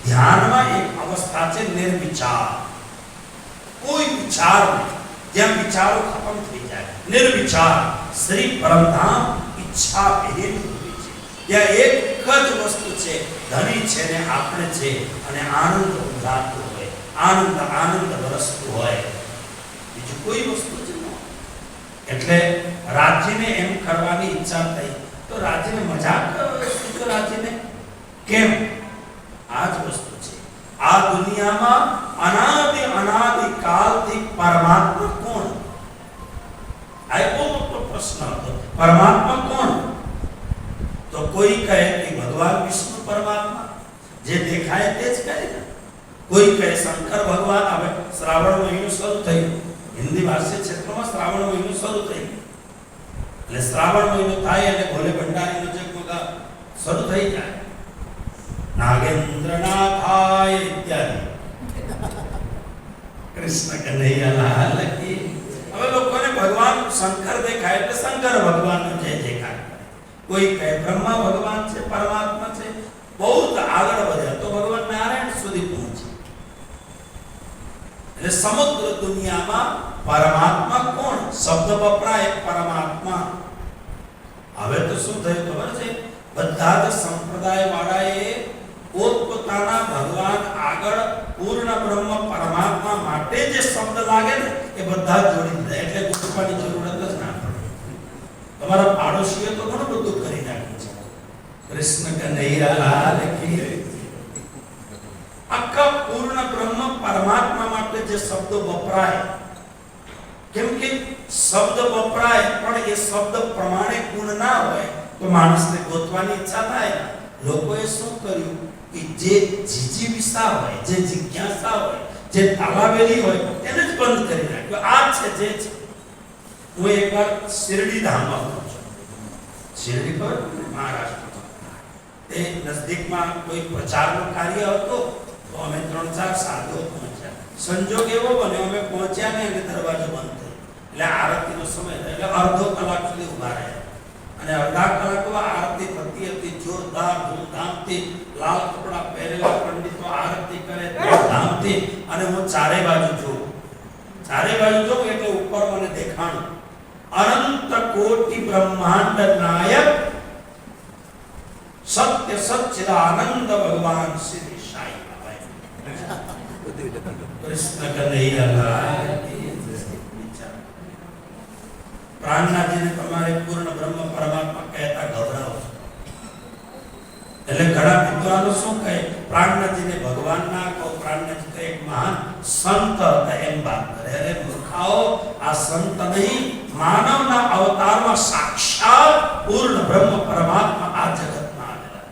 ધ્યાનમાં એક અવસ્થા છે નિર્વિચાર કોઈ વિચાર નહીં જ્યાં વિચારો ખતમ થઈ જાય નિર્વિચાર શ્રી પરમધામ ઈચ્છા વિહીન હોય છે ત્યાં એક જ વસ્તુ છે ધણી છે ને આપણે છે અને આનંદ ઉદારતો હોય આનંદ વરસતો હોય બીજું કોઈ વસ્તુ જ ન એટલે રાજ્યને એમ કરવાની ઈચ્છા થઈ તો રાજ્યને મજાક શું રાજ્યને કેમ આ જ વસ્તુ છે આ દુનિયામાં અનાદિ કાલથી પરમાત્મા કોણ આ બહુ મોટો પ્રશ્ન હતો પરમાત્મા કોણ तो कोई कहे कि भगवान विष्णु परमात्मा जे देखाए ते ज करे ना कोई कहे शंकर भगवान હવે શ્રાવણ મહિનો શરૂ થયો હિન્દી ભાષા ક્ષેત્રમાં શ્રાવણ મહિનો શરૂ થયો એટલે શ્રાવણ મહિનો થાય એટલે ભોલે ભંડારીનો જગમગા શરૂ થઈ જાય નાગેન્દ્રનાથાય ઇત્યાદિ કૃષ્ણ કનૈયા લાલ કી હવે લોકોને ભગવાન શંકર દેખાય એટલે શંકર ભગવાનનો જય જયકાર कोई कहे ब्रह्मा भगवान से परमात्मा से बहुत आगे बढ़े तो भगवान नारायण सुधी पहुंचे એટલે સમગ્ર દુનિયામાં પરમાત્મા કોણ શબ્દ વપરાય પરમાત્મા હવે તો શું થયું ખબર છે બધા જ સંપ્રદાય વાળાએ પોતપોતાના પોતાના ભગવાન આગળ પૂર્ણ બ્રહ્મ પરમાત્મા માટે જે શબ્દ લાગે ને એ બધા જ જોડી દીધા, એટલે ગોતવાની જરૂરત જ ના પડે. તમારા પાડોશીએ તો ઘણું બધું કરી નાખ્યું છે. કૃષ્ણ કનૈયા લાલ કી જય. આખા પૂર્ણ બ્રહ્મ પરમાત્મા માટે જે શબ્દો વપરાય, કેમ કે શબ્દ વપરાય પણ એ શબ્દ પ્રમાણે ગુણ ના હોય તો માણસને ગોતવાની ઈચ્છા થાય. લોકોએ શું કર્યું કે જે જીજીવિષા હોય, જે જિજ્ઞાસા હોય, જે તાલાવેલી હોય એને જ બંધ કરી નાખ્યો. આ છે જે છે. હું એકવાર શિરડી ધામમાં હતો. શિરડી પર મહારાષ્ટ્રમાં તે નજદીકમાં કોઈ પ્રચારનો કાર્ય હતો તો અમે 3-4 સાધુઓ પહોંચ્યા. સંજોગ એવો બન્યો અમે પહોંચ્યા ને એટલે દરવાજો બંધ થયો. એટલે આરતીનો સમય થયો એટલે અડધો કલાક સુધી ઊભા રહ્યા અને અડધા કલાકમાં આરતી થતી હતી. જોરદાર ધૂમધામથી લાલ કપડા પહેરેલા પંડિતો આરતી કરે ધૂમધામથી. અને હું ચારે બાજુ જોઉં એટલે ઉપર મને દેખાણું અનંત કોટી બ્રહ્માંડ નાયક સત્ય સચ્ચિદાનંદ ભગવાન શ્રી સાઈ બાબા. કૃષ્ણ કનૈયા લાલ કી જય. પ્રાણનાથજીને તમારે પૂર્ણ બ્રહ્મ પરમાત્મા કહેતા ગભરાવો. એટલે ઘણા વિદ્વાનો શું કહે, પ્રાણનાથજીને ભગવાન ના કહો, પ્રાણનાથજી તો એક મહાન સંત હતા એમ વાત કરે. અરે મૂર્ખાઓ, આ સંત નહીં, માનવના અવતારમાં સાક્ષાત પૂર્ણ બ્રહ્મ પરમાત્મા આ જગતમાં આવેલા.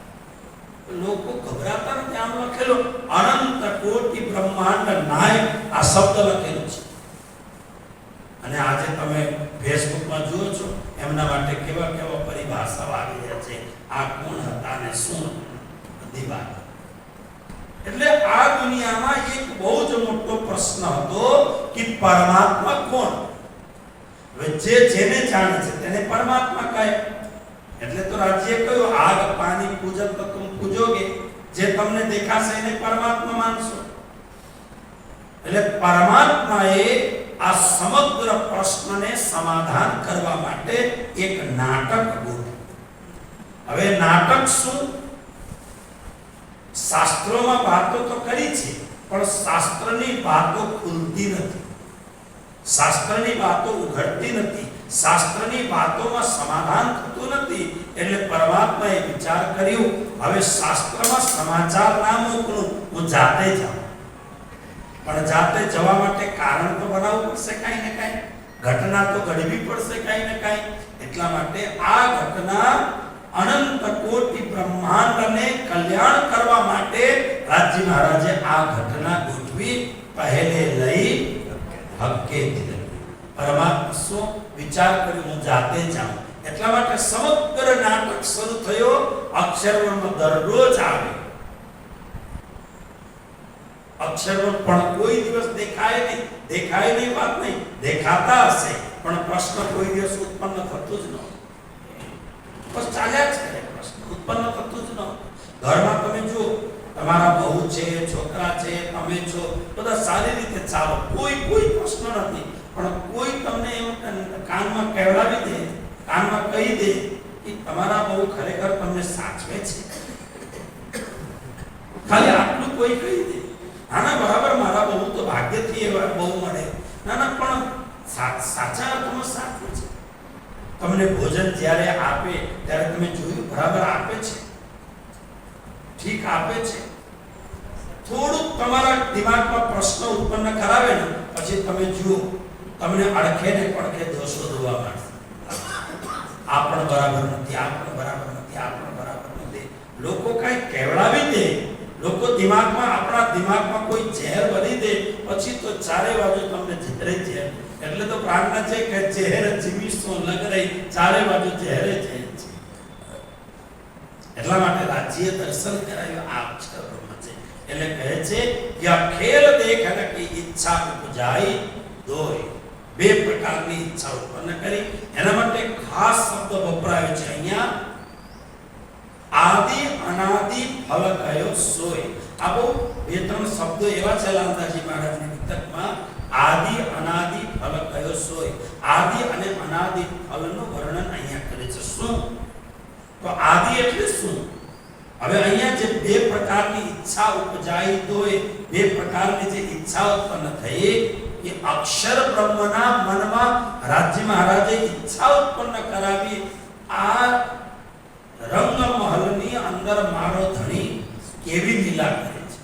લોકો ગભરાતા નથી. આમ લખેલું અનંત કોટી બ્રહ્માંડ નાયક આ શબ્દ લખેલું છે. અને આજે તમે ફેસબુકમાં જુઓ છો એમના માટે કેવા કેવા પરિભાષાઓ આવી રહ્યા છે. આ કોણ હતા ને શું બધી વાત. એટલે આ દુનિયામાં એક બહુ જ મોટો પ્રશ્ન હતો કે પરમાત્મા કોણ. હવે જેને જાણે છે તેને પરમાત્મા કહે. એટલે તો રાજ્ય કહ્યું આગ પાણી પૂજન તો તુમ પૂજોગે. જે તમને દેખાશે એને પરમાત્મા માનશો. એટલે પરમાત્માએ આ સમગ્ર પ્રશ્નને સમાધાન કરવા માટે એક નાટક ગોઠવ્યું. હવે નાટક શું? શાસ્ત્રોમાં વાતો તો કરી છે પણ શાસ્ત્રની વાતો ખુલતી નથી, શાસ્ત્રની વાતો ઉઘડતી નથી, શાસ્ત્રની વાતોમાં સમાધાન થતું નથી. એટલે પરમાત્માએ વિચાર કર્યો હવે શાસ્ત્રમાં સમાચાર ના મોકલું, હું જાતે જાઉં. પણ જાતે જવા માટે કારણ તો બનાવવું પડશે, કાંઈ ને કાંઈ ઘટના તો ઘડવી પડશે કાંઈ ને કાંઈ. એટલા માટે આ ઘટના અનંત કોટી બ્રહ્માંડને કલ્યાણ કરવા માટે રાજ્ય મહારાજે આ ઘટના ગોઠવી. પહેલે લઈ હક્કે પરમાત્મા શું વિચાર કર્યો, હું જાતે જાઉં. એટલા માટે સમગ્ર નાટક શરૂ થયો. અક્ષરવર્ણ દરરોજ આવે. અક્ષરવર્ણ પણ કોઈ દિવસ દેખાય નહીં વાત નહીં, દેખાતા હશે પણ પ્રશ્ન કોઈ દિવસ ઉત્પન્ન થતું જ ન. બસ ચાલ્યા જ કરે, પ્રશ્ન ઉત્પન્ન થતું જ ન. ઘરમાં તમે જુઓ, તમારા બહુ છે, છોકરા છે, તમે છો, બધા સારી રીતે ચાલો, કોઈ પ્રશ્ન નથી. પણ કોઈ તમને એમ કાનમાં કહેવડાવી દે, કાનમાં કહી દે કે તમારા બહુ ખરેખર તમને સાચવે છે, ખાલી આટલું કોઈ કહી દે. ના બરાબર, મારા બહુ તો ભાગ્યથી એવા બહુ મળે. ના પણ સાચા અર્થમાં સાચું છે. તમને ભોજન જ્યારે આપે ત્યારે તમે જોયું બરાબર આપે છે, ઠીક આપે છે. થોડુંક તમારા દિમાગમાં પ્રશ્ન ઉત્પન્ન કરાવે ને પછી તમે જુઓ તમને અડખે ને પડખે દોષો ધોવા માંડશે. આ પણ બરાબર નથી, આ પણ બરાબર નથી, આ પણ બરાબર નથી. લોકો કઈ કહેવડાવી દે, લોકો દિમાગમાં, આપણા દિમાગમાં કોઈ ઝેર ભરી દે પછી તો ચારે બાજુ તમને ઝેરે ઝેર. એટલે તો પ્રાર્થના છે કે ઝેર જીવીશો લગ રહી, ચારે બાજુ ઝેરે ઝેર છે. એટલા માટે રાજ્ય દર્શન કરાયું આ અક્ષરબ્રહ્મ છે. એટલે કહે છે કે ખેલ દેખન કી ઈચ્છા ઉપજાઈ દોય. બે પ્રકારની ઈચ્છા ઉત્પન્ન કરી. એના માટે ખાસ શબ્દ વપરાયો છે અહીંયા, આદિ અનાદિ ફલ કયો સોય. આ બહુ બે ત્રણ શબ્દો એવા છે લાલદાસજી મહારાજની પુસ્તકમાં. આદિ અનાદિ ફલ કયો સોય. આદિ અને અનાદિ ફલનું વર્ણન અહીંયા કરે છે. શું? તો આદિ એટલે શું? હવે અહીંયા જે બે પ્રકારની ઈચ્છા ઉપજાઈ તો એ બે પ્રકારની જે ઈચ્છા ઉત્પન્ન થઈ એ અક્ષર બ્રહ્મના મનમાં રાજ્ય મહારાજે ઈચ્છા ઉત્પન્ન કરાવી આ રંગ મહલની અંદર મારો ધણી કેવી લીલા કરે છે.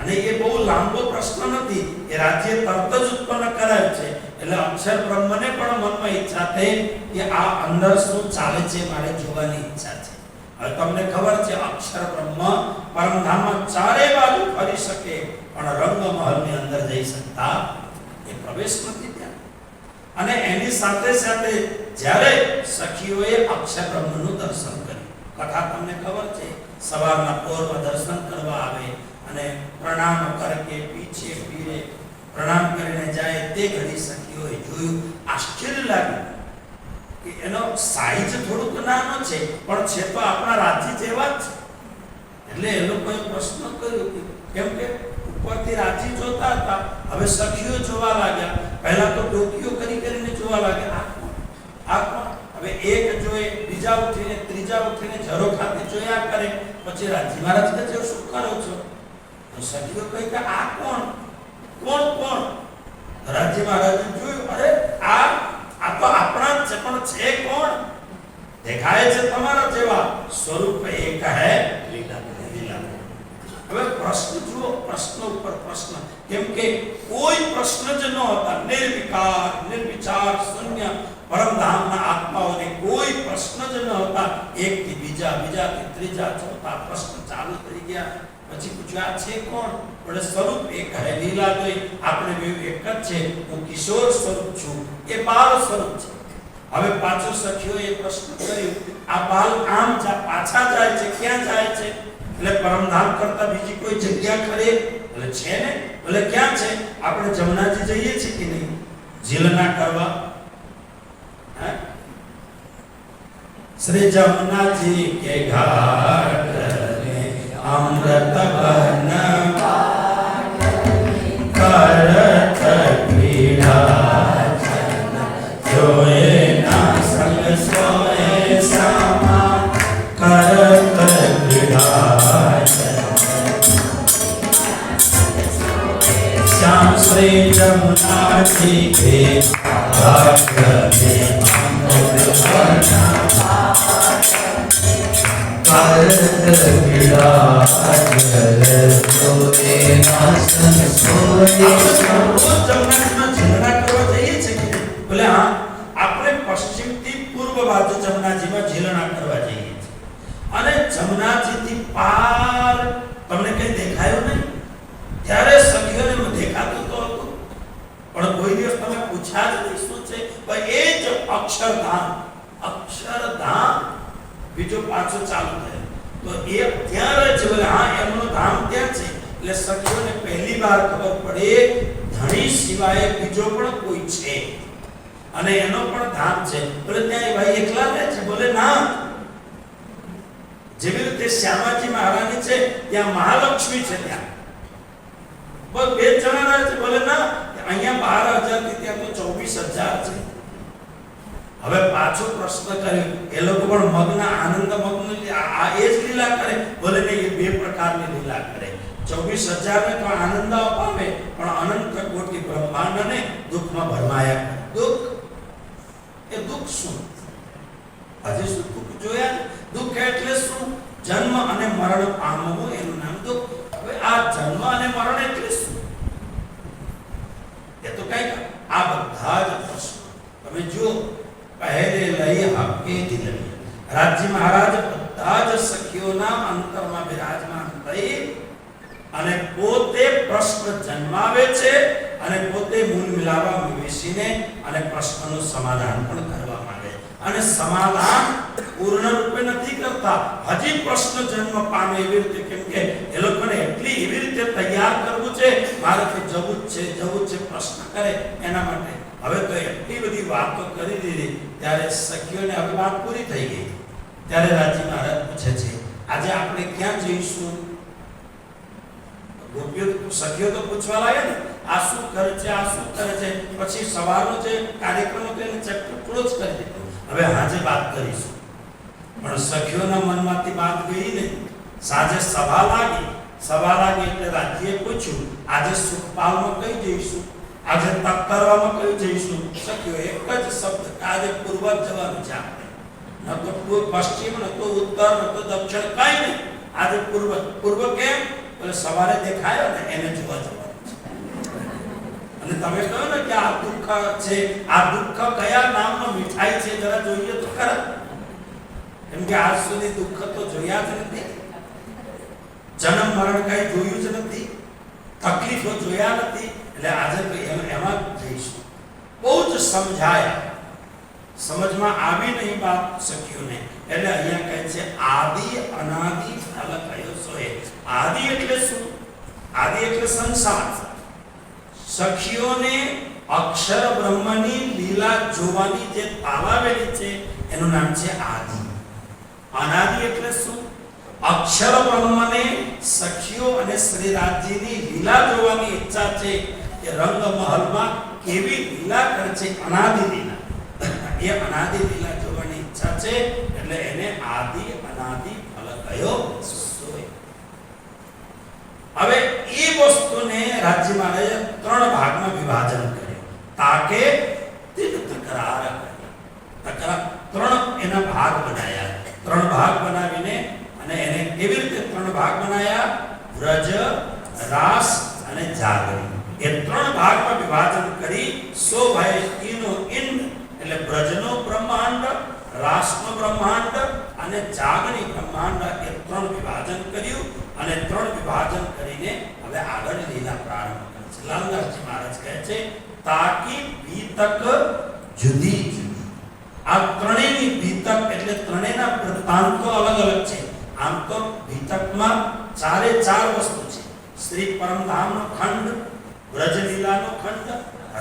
અને એ બહુ લાંબો પ્રશ્ન નથી, એ રાજ્ય તરત જ ઉત્પન્ન કરાય છે. એટલે અક્ષર બ્રહ્મને પણ મનમાં ઈચ્છા થઈ કે આ અંદર શું ચાલે છે મારે જોવાની ઈચ્છા છે. હવે તમને ખબર છે અક્ષર બ્રહ્મ પરમધામમાં ચારે બાજુ ફરી શકે પણ રંગ મહલની અંદર જઈ શકતા એ પ્રવેશ નથી ત્યાં. અને એની સાથે સાથે જ્યારે સખીઓએ અક્ષર બ્રહ્મનું દર્શન કર્યું, કથા તમને ખબર છે, સવારના પોરમાં દર્શન કરવા આવે અને પ્રણામ કરકે પીછે ફીરે પ્રણામ કરીને જાય તે ઘડી સખીઓએ જોયું, આશ્ચર્ય લાગ્યું કે એનો સાઈઝ થોડુંક નાનો છે પણ છે તો આપણા રાજ્ય જેવા જ છે. એટલે એ લોકોએ પ્રશ્ન કર્યો કે કેમ કે ઉપરથી રાજ્ય જોતા હતા, હવે સખીઓ જોવા લાગ્યા. પહેલા તો ડોકીઓ કરીને જોવા લાગ્યા, આ કોણ? હવે એક જોઈ, બીજા ઉઠીને, ત્રીજા ઉઠીને જરો ખાતે જોયા કરે. પછી રાજ્ય મહારાજ કહે છે શું કરો છો? તો સખીઓ કહે કે આ કોણ કોણ કોણ? રાજ્ય મહારાજે જોયું, અરે આ તો આપણા જ છે પણ છે કોણ? દેખાય છે તમારા જેવા, સ્વરૂપ એક હે લીલા. હવે પ્રશ્ન જુઓ, પ્રશ્ન ઉપર પ્રશ્ન, કેમ કે કોઈ પ્રશ્ન જ ન હતા. નિર્વિકાર નિર્વિચાર શૂન્ય પરમધામના આત્માઓને કોઈ પ્રશ્ન જ ન હતા. એકથી બીજા, બીજાથી ત્રીજા, ચોથા પ્રશ્ન ચાલુ થઈ ગયા. પછી પૂછ્યું આ છે કોણ? બોલે સ્વરૂપ એક હે લીલા. તો આપણે બે એક જ છે, હું કિશોર સ્વરૂપ છું, એ બાળ સ્વરૂપ છે. હવે પાછો સખીઓએ પ્રશ્ન કર્યો, આ બાલ આમ પાછા જાય છે, ક્યાં જાય છે? એટલે પરમધામ કરતા બીજી કોઈ જગ્યા ખરી? એટલે છે ને. એટલે ક્યાં છે? આપણે જમનાજી જઈએ છીએ કે નહીં ઝીલના કરવા? શ્રી જમનાજી કે ઘાટ અમૃત બન કરત પીડા જોએ ના સંગ સોએ સમા કરત પીડા શ્યામ શ્રી જમનાજી કે ઘાટ અમૃત પશ્ચિમથી પૂર્વ બાજુ જમનાજીમાં ઝીલણા કરવા જઈએ છીએ. અને જમનાજીથી પાર તમને કઈ દેખાયું નહીં? ત્યારે સખીઓને દેખાતું તો હતું પણ કોઈ દિવસ તમે પૂછ્યા જ નહીં શું છે? ભાઈ એ જ અક્ષરધામ. અક્ષરધામ બીજો પાછો ચાલુ થયો તો એ ત્યાં રહે છે. બોલે હા એમનું ધામ ત્યાં છે. એટલે સખીઓને પહેલી વાર ખબર પડે ધણી સિવાય બીજો પણ કોઈ છે અને એનો પણ ધામ છે. બોલે ત્યાં એ ભાઈ એકલા રહે છે? બોલે ના, જેવી રીતે શ્યામાજી મહારાણી છે ત્યાં મહાલક્ષ્મી છે, ત્યાં બસ બે જણા રહે છે. બોલે ના, અહીંયા 12,000 થી ત્યાં તો 24,000 છે. હવે પાછો પ્રશ્ન કર્યો, એ લોકો પણ મગ્ન આનંદ મગ્ન આ એ જ લીલા કરે? બોલે નહીં, એ બે પ્રકારની લીલા કરે. 24,000 ને તો આનંદ અપાવે પણ અનંત કોટી બ્રહ્માંડને દુઃખમાં ભરમાયા કરે. દુઃખ એ દુઃખ શું? હજી શું દુઃખ જોયા? દુઃખ એટલે શું? જન્મ અને મરણ પામવું, એનું નામ દુઃખ. હવે આ જન્મ અને મરણ એટલે શું? એ તો કઈ આ બધા જ પ્રશ્નો તમે જુઓ. પહેલે લઈ આપે દિલ રાજ્ય મહારાજ બધા જ સખીઓના અંતરમાં બિરાજમાન થઈ અને પોતે પ્રશ્ન જન્માવે છે અને પોતે મૂળ મિલાવા બેસીને અને પ્રશ્નનું સમાધાન પણ કરવા માંગે. અને સમાધાન પૂર્ણ રૂપે નથી કરતા, હજી પ્રશ્ન જન્મ પામે એવી રીતે, કેમ કે એ લોકોને એટલી એવી રીતે તૈયાર કરવું છે, મારે તો જવું જ છે પ્રશ્ન કરે એના માટે. હવે તો એટલી બધી વાતો કરી દીધી ત્યારે સખીઓને હવે વાત પૂરી થઈ ગઈ. ત્યારે રાજ્ય મહારાજ પૂછે છે આજે આપણે ક્યાં જઈશું? ગોપીઓ સખીઓ તો પૂછવા લાગ્યા ને, આ શું કરે છે, આ શું કરે છે. પછી સવારનો જે કાર્યક્રમ હતો એને ચેપ્ટર ક્લોઝ કરી દીધો. હવે આજે વાત કરીશું. પણ સખીઓના મનમાંથી વાત ગઈ નહીં. સાંજે સભા લાગી એટલે રાજ્યએ પૂછ્યું, આજે સુખપાલમાં કઈ જઈશું, આજે તક્કરવામાં કઈ જઈશું? સખીઓ એક જ શબ્દ, આજે પૂર્વ જવાનું છે આપણે. ન તો પશ્ચિમ, ન તો ઉત્તર, ન તો દક્ષિણ, કઈ નહીં. આજે પૂર્વ. પૂર્વ કેમ? એટલે સવારે દેખાયો ને એને જોવા જવાનું છે. અને તમે કહો ને કે આ દુઃખ છે, આ દુઃખ કયા નામનો મીઠાઈ છે, જરા જોઈએ તો ખરા. કેમ કે આજ સુધી દુઃખ તો જોયા જ નથી. જન્મ મરણ કઈ જોયું જ નથી, તકલીફો જોયા નથી. એટલે આજે એમાં જઈશું. બહુ જ સમજાયા, સમજમાં આવી નહીં વાત સખીઓને. એટલે અહીંયા કહે છે આદિ અનાદિ ફલ કયો સોએ. આદિ એટલે શું? આદિ એટલે સંસાર. સખીઓને અક્ષર બ્રહ્મની લીલા જોવાની જે તાલાવેલી છે એનું નામ છે આદિ. અનાદિ એટલે શું? અક્ષર બ્રહ્મને સખીઓ અને શ્રીરાજજીની લીલા જોવાની ઈચ્છા છે. કે રંગ મહલમાં કેવી લીલા કરે છે, અનાદિ લીલા. એ અનાદિ લીલા જોવાની ઈચ્છા છે. એટલે એને આદિ અનાદિ ફલ કયો સોય. હવે એ વસ્તુને રાજ્ય મહારાજે 3 ભાગમાં વિભાજન કર્યું. તાકે તિન તકરાર કર્યા. 3 એના ભાગ બનાયા. 3 ભાગ બનાવીને અને એને કેવી રીતે 3 ભાગ બનાયા? વ્રજ, રાસ અને જાગરી. એ 3 ભાગમાં વિભાજન કરી સો ભાઈ તીનો ઇન્દ્ર એટલે બ્રજનો બ્રહ્માંડ, રાસનો બ્રહ્માંડ અને જાગરી બ્રહ્માંડ, એ 3 વિભાજન કર્યું. અને 3 વિભાજન કરીને હવે આગળ લીલા પ્રારંભ કરે છે. લાલદાસજી મહારાજ કહે છે તાકી બીતક જુદી જુદી. આ ત્રણેયની બીતક એટલે ત્રણેયના વૃત્તાંતો અલગ અલગ છે. આમ તો બીતકમાં 4 વસ્તુ છે. શ્રી પરમધામનો ખંડ, વ્રજ લીલાનો ખંડ,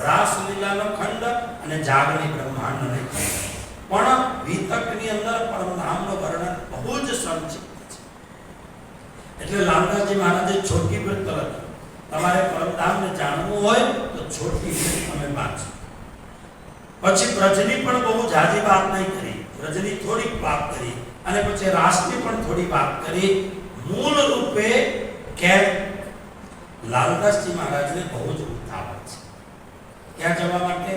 રાસ લીલાનો ખંડ અને જાગરી બ્રહ્માંડનો ખંડ. પણ બીતકની અંદર પરમધામનો વર્ણન બહુ જ સંક્ષિપ્ત છે. એટલે લાલદાસજી મહારાજે છોટી વૃત્ત લખી. તમારે પરમધામને જાણવું હોય તો છોટી વૃત્ત તમે વાંચો. પછી બ્રજની પણ બહુ જાજી વાત નહીં કરી, બ્રજની થોડીક વાત કરી અને પછી રાસની પણ થોડી વાત કરી. મૂળ રૂપે કે લાલદાસજી મહારાજને બહુ જ ઉતાવળ છે. ક્યાં જવા માટે?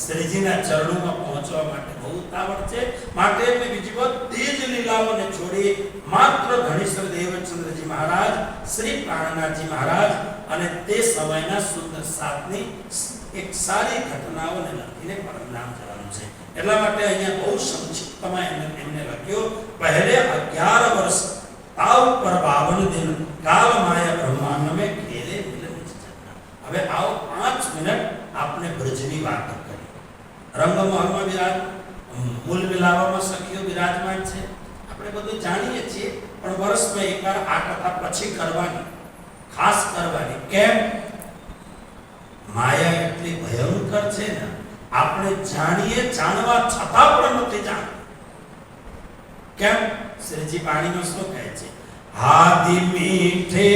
શ્રીજીના ચરણોમાં પહોંચવા માટે બહુ ઉતાવળ છે. માટે એમને બીજી બધી જ લીલાઓને છોડી માત્ર ઘણીશ્વર દેવચંદ્રજી મહારાજ, શ્રી પ્રાણનાથજી મહારાજ અને તે સમયના સુંદર સાતની એક સારી ઘટનાઓને લખીને પરમધામ જવાનું છે. એટલા માટે અહીંયા બહુ સંક્ષિપ્તમાં એમને લખ્યો. પહેલે 11 વર્ષ તાવ પર 52 દિન કાલ માયા બ્રહ્માંડ में खेले मिलन चलना. હવે આવો 5 મિનિટ આપણે બ્રજની વાત કરી. રંગમહલમાં વિરાજ, મૂલ મિલાવામાં સખીઓ વિરાજમાન છે. આપણે બધું જાણીએ છીએ, પણ વર્ષમાં એકવાર આ કથા પછી કરવાની, ખાસ કરવાની. કેમ? માયા એટલી ભયંકર છે ને, આપણે જાણીએ, જાણવા છતાં પણ નથી જાણતા. કેમ? શ્રીજી પાણીમાં શું કહે છે? આદિ મીઠે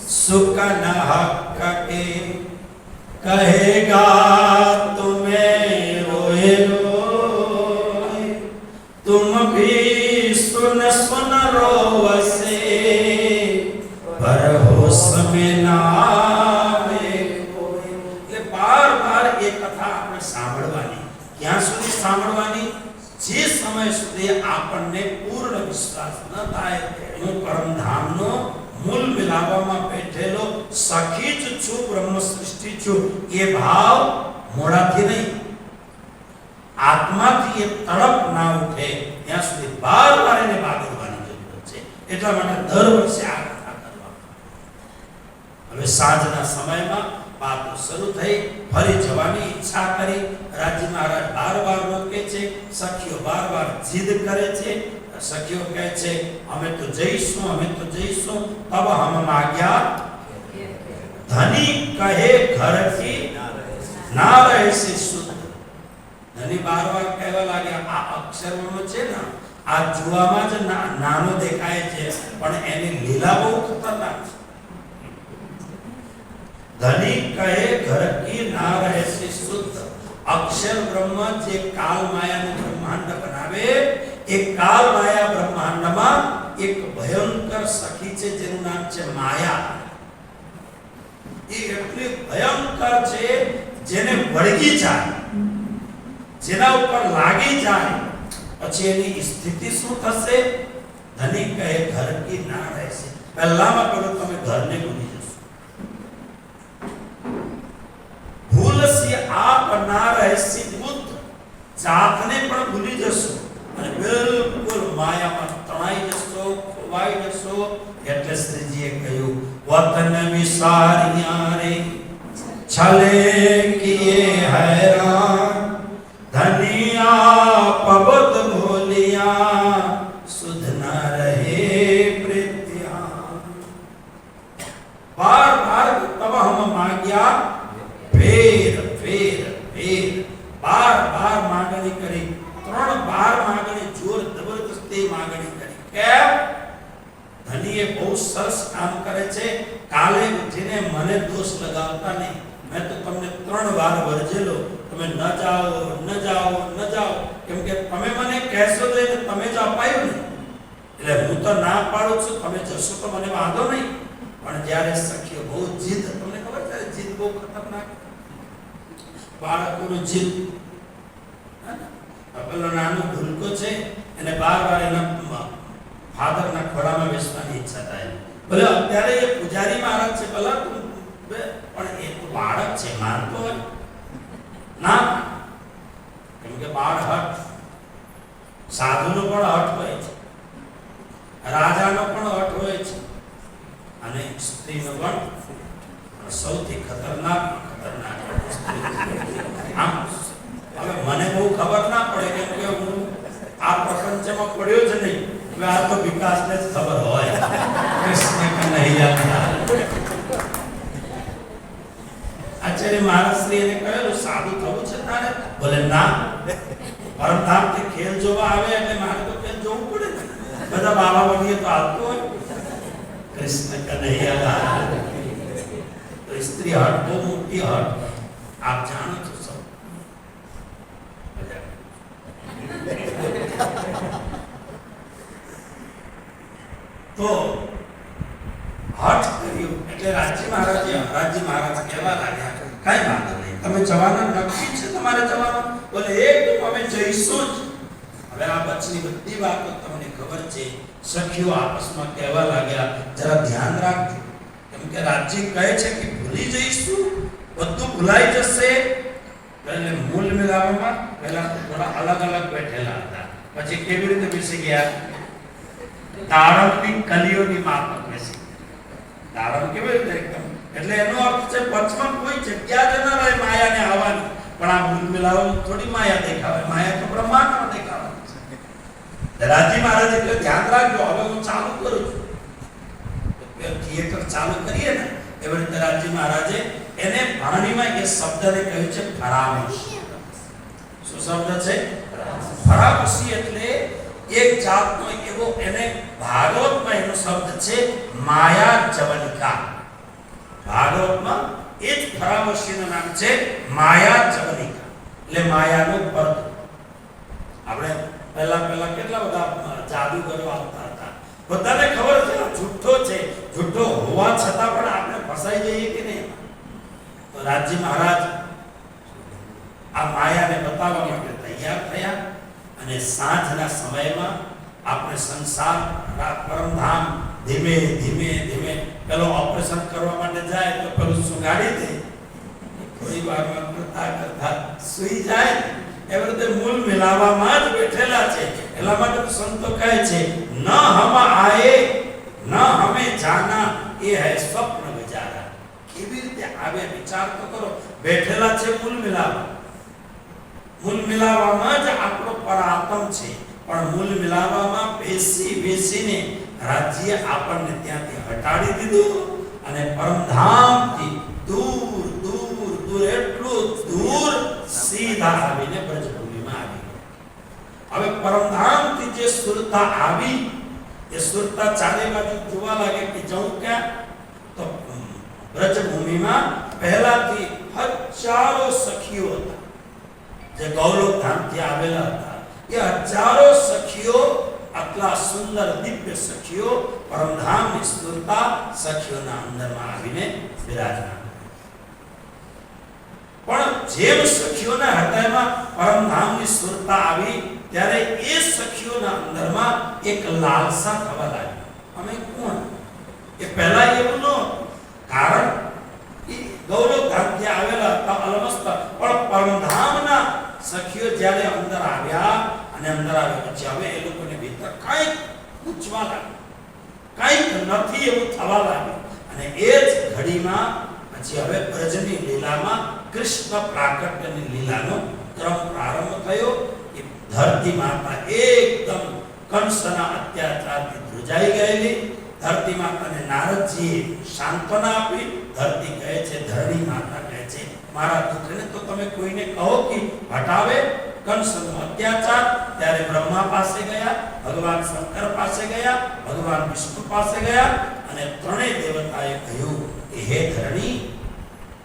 સુખ ન હક કે કહેગા તુમે રોએ રોએ તુમ ભી સુન સુન રોવસે પર હોશ में नावे कोई. એટલે બાર એ કથા આપણે સાંભળવાની. ક્યાં સુધી સાંભળવાની? જે સમય સુધી આપણને પૂર્ણ વિશ્વાસ ન થાય હું પરમધામનો મૂળ મિલાવવામાં બેઠેલો સખી જ છું, બ્રહ્મ સૃષ્ટિ છું, એ ભાવ મોડાથી નહીં, આત્માથી એ તડપ ના ઉઠે ત્યાં સુધી બાર એને બાગડવાની જરૂર છે. એટલા માટે દર વર્ષે આ કથા કરવામાં. હવે સાંજના સમયમાં વાતો શરૂ થઈ. ફરી જવાની ઈચ્છા કરી. રાજ્ય મહારાજ બાર રોકે છે, સખીઓ બાર જીદ કરે છે. સખીઓ કહે છે અમે તો જઈશું. તબ હમ માગ્યા ધની કહે ઘર કી ના રહે છે શુદ્ધ. ધની બાર કહેવા લાગ્યા આ અક્ષરમાં છે ને, આ જોવામાં જ નાનો દેખાય છે, પણ એની લીલા બહુ ખતરનાક છે. ધની કહે ઘર કી ના રહે છે શુદ્ધ અક્ષર બ્રહ્મ જે કાલ માયાનું બ્રહ્માંડ બનાવે, એ કાલ માયા બ્રહ્માંડમાં એક ભયંકર સખી છે જેનું નામ છે માયા. એ એટલી ભયંકર છે જેને વળગી જાય, જેના ઉપર લાગી જાય, પછી એની સ્થિતિ શું થશે? ધનિક કહે ઘર કી ના રહેશે. પહેલામાં પેલો તમે ઘરને ભૂલી જશો. ભૂલ સી આપ ના રહેસી બુદ્ધ, જાતને પણ ભૂલી જશો અને બિલકુલ માયામાં તણાઈ જશો, ખોવાઈ જશો. એટલે શ્રીજીએ કહ્યું વતન વિસારિયા રે છલે કિએ हैरान, ધનિયા પબત ભૂલિયા સુધ ના રહે પ્રીત્યા. बार बार तब हम मांग्या फेर फेर फेर, बार बार मांगणी કરી. 3 બાર માગણી, જોર જબરદસ્તી માગણી કરી. કેમ? ધનીએ બહુ સરસ કામ કરે છે. કાલે ઉઠીને મને દોષ લગાવતા નહીં. મેં તો તમને 3 વાર વર્જેલો, તમે ન જાઓ ન જાઓ ન જાઓ, કેમ કે તમે મને કહેશો તો એને તમે જ અપાયું ને, એટલે હું તો ના પાડું છું. તમે જશો તો મને વાંધો નહીં. પણ જ્યારે સખીઓ બહુ જીદ, તમને ખબર છે જીદ બહુ ખતરનાક. બાળકોનું જીદ, પેલો નાનો ભૂલકો છે, એને બાર એના ફાધરના ખોળામાં બેસવાની ઈચ્છા થાય. ભલે અત્યારે એ પૂજારી મહારાજ છે, ભલા પણ એ તો બાળક છે, માનતો હોય ના. કેમ કે બાળ હઠ, સાધુનો પણ હઠ હોય છે, રાજાનો પણ હઠ હોય છે, અને સ્ત્રીનો પણ. સૌથી ખતરનાક આમ હવે મને બહુ ખબર ના પડે, કેમ કે હું આ પ્રપંચમાં પડ્યો જ નહીં. હવે આ તો વિકાસને જ ખબર હોય. કૃષ્ણ કનૈયા. આચાર્ય મહારાજશ્રી એને કહેલું સાધુ થવું છે તારે? બોલે ના, પરમધામથી ખેલ જોવા આવે એટલે મારે તો ખેલ જોવું પડે ને. બધા બાબા બનીએ તો આવતું હોય. કૃષ્ણ કનૈયા. તો સ્ત્રી હટ બહુ મોટી હટ, આપ જાણો છો સૌ. તો હઠ કર્યું એટલે રાજજી મહારાજ કહેવા લાગ્યા કઈ વાંધો નહીં, તમે જવાના નક્કી છે, તમારે જવાનું? બોલે એકદમ અમે જઈશું જ. હવે આ બચની બધી વાતો તમને ખબર છે. સખીઓ આપસમાં કહેવા લાગ્યા જરા ધ્યાન રાખજો, કેમ કે રાજજી કહે છે કે ભૂલી જઈશું, બધું ભૂલાઈ જશે. એટલે મૂળ મિલાવવામાં પહેલા તો થોડા અલગ અલગ બેઠેલા હતા, પછી કેવી રીતે બેસી ગયા? દાડમની કલીઓની માફક બેસી. દાડમ કેવી રીતે એકદમ, એટલે એનો અર્થ છે પક્ષમાં કોઈ જગ્યા જ ન રહે માયાને આવવાની. પણ આ મૂળ મિલાવવામાં થોડી માયા દેખાવે, માયા તો બ્રહ્માંડમાં દેખાવાની છે. રાજજી મહારાજ એટલે ધ્યાન રાખજો. હવે હું ચાલુ કરું છું, થિયેટર ચાલુ કરીએ ને એવી રીતે રાજજી મહારાજે એને વાણીમાં એ શબ્દને કહ્યું છે ફરામોશી. શું શબ્દ છે? ફરામોશી. એટલે એક જાતનો એવો, એને ભાગવતમાં એનો શબ્દ છે માયા જવનિકા. ભાગવતમાં એ જ ફરામોશીનું નામ છે માયા જવનિકા, એટલે માયાનો પડદો. આપણે પહેલા કેટલા બધા જાદુગરો આવતા હતા, બધાને ખબર છે જુઠ્ઠો છે, જુઠ્ઠો હોવા છતાં પણ આપણે ફસાઈ જઈએ કે નહીં. તો રાજજી મહારાજ આ માયાને બતાવવા માટે તૈયાર થયા, અને સાંજના સમયમાં આપણે સંસાર પરમધામ ધીમે ધીમે ધીમે પેલો ઓપરેશન કરવા માટે જાય તો પેલું સુગાડી દે, થોડી વારમાં કરતા કરતા સુઈ જાય. એવી રીતે મૂળ મિલાવવામાં જ બેઠેલા છે. એટલા માટે સંતો કહે છે ન હમ આયે ન હમે જાના, એ હૈ સ્વપ્ન વિચારા. કેવી રીતે આવે વિચાર તો કરો. બેઠેલા છે મૂળ મિલાવા, મૂળ મિલાવવામાં જ આપણો પરાત્મ છે. પણ મૂળ મિલાવવામાં બેસીને રાજ્ય આપણને ત્યાંથી હટાડી દીધું, અને પરમધામથી દૂર દૂર દૂર, એટલું દૂર સીધા આવીને બ્રજભૂમિમાં આવી ગયા. હવે પરમધામથી જે સુરતા આવી, એ સુરતા ચારે બાજુ જોવા લાગે કે જવું ક્યાં? તો બ્રજભૂમિમાં પહેલાથી હજારો સખીઓ હતા. જે ગૌલોક ધામથી આવેલા હતા, એ હજારો સખીઓ, આટલા સુંદર દિવ્ય સખીઓ પરમધામની સ્થૂળતા સખીઓના અંદરમાં આવીને બિરાજમાન. પણ જેમ સખીઓના હૃદયમાં પરમધામની સ્થૂળતા આવી ત્યારે એ સખીઓના અંદરમાં એક લાલસા થવા લાગી. અમે કોણ? એ પહેલા એવું ન, કારણ એ ગૌલોક ધામથી આવેલા હતા અલમસ્ત, પણ પરમધામના સખીઓ જ્યારે અંદર આવ્યા અને અંદર આવ્યા પછી હવે એ લોકોને ભીતર કંઈક પૂછવા લાગ્યું, કંઈક નથી એવું થવા લાગ્યું. અને એ જ ઘડીમાં પછી હવે બ્રજની લીલામાં કૃષ્ણ પ્રાકટ્યની લીલાનો ક્રમ પ્રારંભ થયો. એ ધરતી માતા એકદમ કંસના અત્યાચારથી ધ્રુજાઈ ગયેલી. ધરતી માતાને નારદજીએ સાંત્વના આપી. ધરતી કહે છે, ધરણી માતા કહે છે, મારા દુઃખને તો તમે કોઈને કહો કે હટાવે કંસનો અત્યાચાર. ત્યારે બ્રહ્મા પાસે ગયા, ભગવાન શંકર પાસે ગયા, ભગવાન વિષ્ણુ પાસે ગયા અને ત્રણેય દેવતાએ કહ્યું કે હે ધરણી,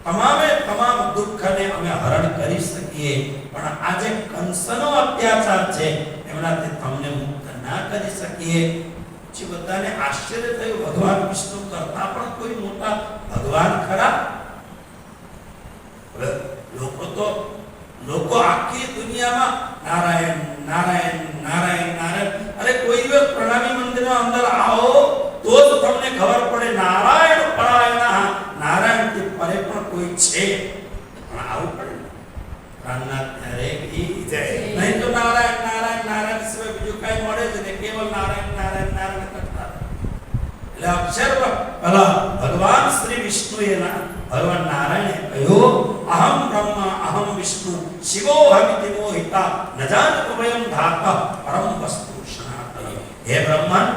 તમામે તમામ દુઃખને અમે હરણ કરી શકીએ, પણ આજે કંસનો અત્યાચાર છે એમનાથી તમને મુક્ત ના કરી શકીએ. પછી બધાને આશ્ચર્ય થયું, ભગવાન વિષ્ણુ કરતા પણ કોઈ મોટા ભગવાન ખરા? હવે લોકો આખી દુનિયામાં નારાયણ નારાયણ નારાયણ નારાયણ, અરે કોઈ દિવસ પ્રણામી મંદિરના અંદર આવો તો જ તમને ખબર પડે નારાયણ પરાયણ, નારાયણથી પરે પણ કોઈ છે. પણ આવું પડે પ્રાણનાથ ત્યારે કી જય. નહીં તો નારાયણ નારાયણ નારાયણ સિવાય બીજું કઈ મળે જ નહીં, કેવલ નારાયણ નારાયણ નારાયણ કરતા. એટલે અક્ષર ભલા ભગવાન શ્રી વિષ્ણુએ ભગવાન નારાયણે કહ્યું, અહમ બ્રહ્મા અહમ વિષ્ણુ શિવો હમિતિ મોહિતા ન જાનત વયમ ધાતા પરમ વસ્તુ સનાતન. હે બ્રહ્મન,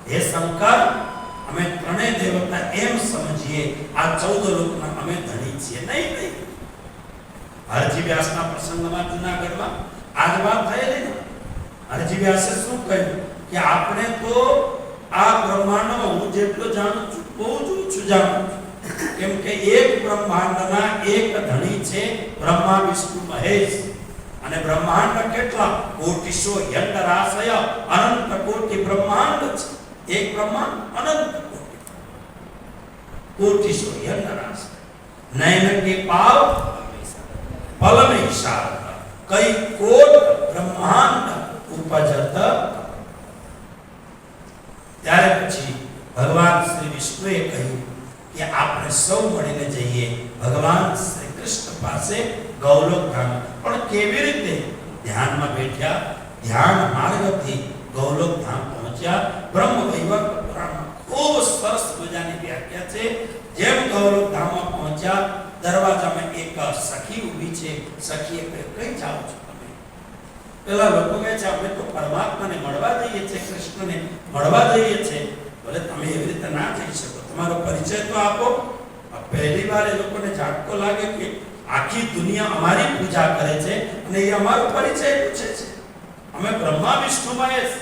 હે શંકર, અમે ત્રણેય દેવતા એમ સમજીએ આ 14 લોકના અમે ધણી છીએ. નહીં, હરજી વ્યાસના પ્રસંગમાં જૂનાગઢમાં આજ વાત થયેલી ને. હરજી વ્યાસે શું કહ્યું કે આપણે તો આ બ્રહ્માંડમાં હું જેટલો જાણું છું બહુ જ ઓછું જાણું છું, કેમ કે એક બ્રહ્માંડના એક ધણી છે બ્રહ્મા વિષ્ણુ મહેશ. અને બ્રહ્માંડ કેટલા? કોટિસો યંતરાશય અનંત કોટિ બ્રહ્માંડ છે. એક બ્રહ્માંડ અનંત કોટિ, કોટિસો યંતરાશય નયન કે પાવ ફલમેશાર કઈ કોટ બ્રહ્માંડ ઉપજત. ત્યારે પછી ભગવાન શ્રી વિષ્ણુએ કહ્યું કે આપણે સૌ મળીને જઈએ ભગવાન શ્રી કૃષ્ણ પાસે ગૌલોક ધામ. પણ કેવી રીતે? ધ્યાનમાં બેઠ્યા, ધ્યાન માર્ગથી ગૌલોક ધામ પહોંચ્યા. બ્રહ્મ વૈવર્ત પુરાણમાં ખૂબ સરસ મજાની વ્યાખ્યા છે. જેમ ગૌલોક ધામમાં પહોંચ્યા, દરવાજામાં એક સખી ઊભી છે. સખીએ કહ્યું, કઈ જાઓ છો તમે? પેલા લોકો કહે છે અમે તો પરમાત્માને મળવા જઈએ છીએ, કૃષ્ણને મળવા જઈએ છીએ. બોલે તમે એવી રીતે ના જઈ શકો, તમારો પરિચય તો આપો. પહેલી વાર એ લોકોને ઝાટકો લાગે કે આખી દુનિયા અમારી પૂજા કરે છે અને એ અમારો પરિચય પૂછે છે. અમે બ્રહ્મા વિષ્ણુ મહેશ.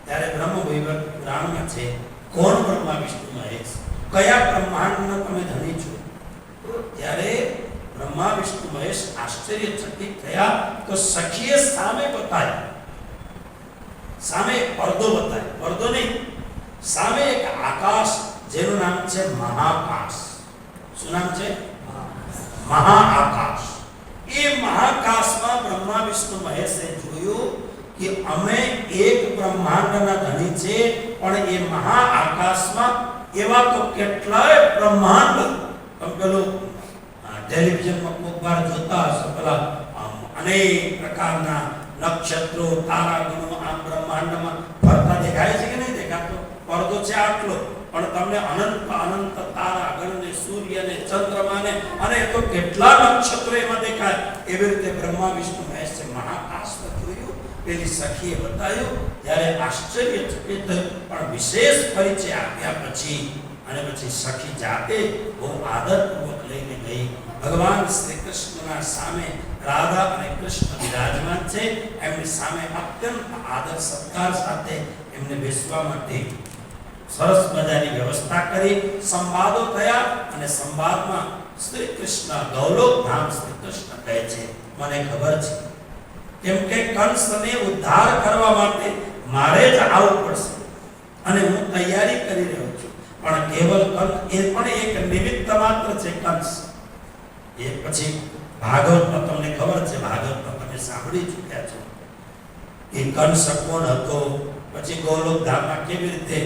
ત્યારે બ્રહ્મ વૈવર્ત પુરાણમાં છે, કોણ બ્રહ્મા વિષ્ણુ મહેશ, કયા બ્રહ્માંડના તમે ધણી છો? ત્યારે બ્રહ્મા વિષ્ણુ મહેશ આશ્ચર્યચકિત થયા. તો સખીએ સામે બતાવ્યું, સામે પડદો બતાવ્યો, પડદો નહીં, સામે એક આકાશ જેનું નામ છે મહાકાશ. શું નામ છે? મહાઆકાશ. એ મહાકાશમાં બ્રહ્મા વિષ્ણુ મહેશે જોયું કે અમે એક બ્રહ્માંડના ધણી છે, પણ એ મહાઆકાશમાં એવા તો કેટલાય બ્રહ્માંડ. પેલું ટેલિવિઝનમાં કોકવાર જોતા હશો, પેલા અનેક પ્રકારના નક્ષત્રો તારાગણો આ બ્રહ્માંડમાં ફરતા દેખાય છે કે નહીં દેખાતો? પડદો છે આટલો, પણ તમને અનંત અનંત તારાગણને, સૂર્યને, ચંદ્રમાને અને તો કેટલા નક્ષત્રો એમાં દેખાય. એવી રીતે બ્રહ્મા વિષ્ણુ મહેશ મહાકાશમાં જોયું. પેલી સખીએ બતાવ્યું ત્યારે આશ્ચર્યચકિત થયું. પણ વિશેષ પરિચય આપ્યા પછી અને પછી સખી જાતે બહુ આદરપૂર્વક લઈને ગઈ. ભગવાન શ્રી કૃષ્ણના સામે રાધા અને કૃષ્ણ વિરાજમાન છે. એમની સામે અત્યંત આદર સત્કાર સાથે એમને બેસવા માટે સરસ મજાની વ્યવસ્થા કરી. સંવાદો થયા અને સંવાદમાં શ્રી કૃષ્ણ ગૌલોક ધામ શ્રી કૃષ્ણ કહે છે મને ખબર છે, કેમ કે કંસને ઉદ્ધાર કરવા માટે મારે જ આવવું પડશે અને હું તૈયારી કરી રહ્યો છું. પણ કેવલ કંસ એ પણ એક નિમિત્ત માત્ર છે. કંસ એ પછી ભાગવતમાં તમને ખબર છે, ભાગવતમાં તમે સાંભળી ચૂક્યા છો કે કંસ કોણ હતો, પછી ગોલોક ધામમાં કેવી રીતે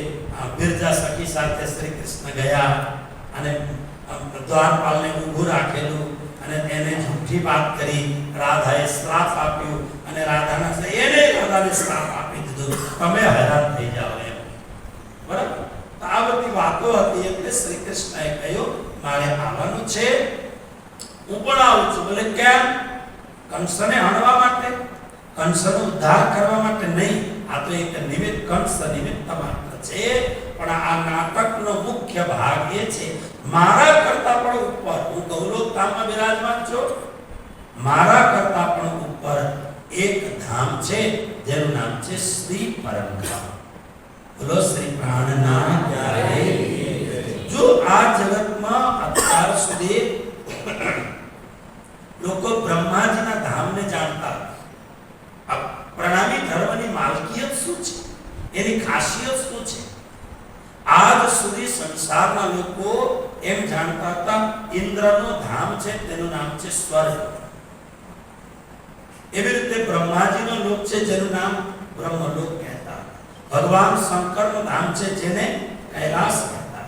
બિરજા સખી સાથે શ્રી કૃષ્ણ ગયા અને દ્વારપાલને ઊભું રાખેલું અને એને જૂઠી વાત કરી, રાધાએ શ્રાપ આપ્યું અને રાધાને શ્રાપ આપી દીધું, તમે હેરાન થઈ જાઓ એમ. બરાબર? તો આ બધી વાતો હતી એટલે શ્રી કૃષ્ણએ કહ્યું મારે આવવાનું છે, હું પણ આવું છું. બોલે કેમ? કંસને હણવા માટે, કંસનો ઉદ્ધાર કરવા માટે નહીં. આ તો એક નિમિત્ત, કંસ નિમિત્ત માત્ર છે. પણ આ નાટકનો મુખ્ય ભાગ એ છે મારા કરતા પણ ઉપર, હું ગૌલોક ધામમાં બિરાજમાન છું, મારા કરતા પણ ઉપર એક ધામ છે જેનું નામ છે શ્રી પરમધામ. બોલો શ્રી પ્રાણનાથ ત્યારે. જો આ જગતમાં અત્યાર સુધી લોકો બ્રહ્માજીના ધામને જાણતા, પ્રણામી ધર્મની માલકિયત શું છે, એની ખાસિયત શું છે, આજ સુધી સંસારના લોકો એમ જાણતા હતા ઇન્દ્રનો ધામ છે તેનું નામ છે સ્વર્ગ. એવી રીતે બ્રહ્માજીનો લોક છે જેનું નામ બ્રહ્મલોક કહેતા. ભગવાન શંકરનું ધામ છે જેને કૈલાસ કહેતા.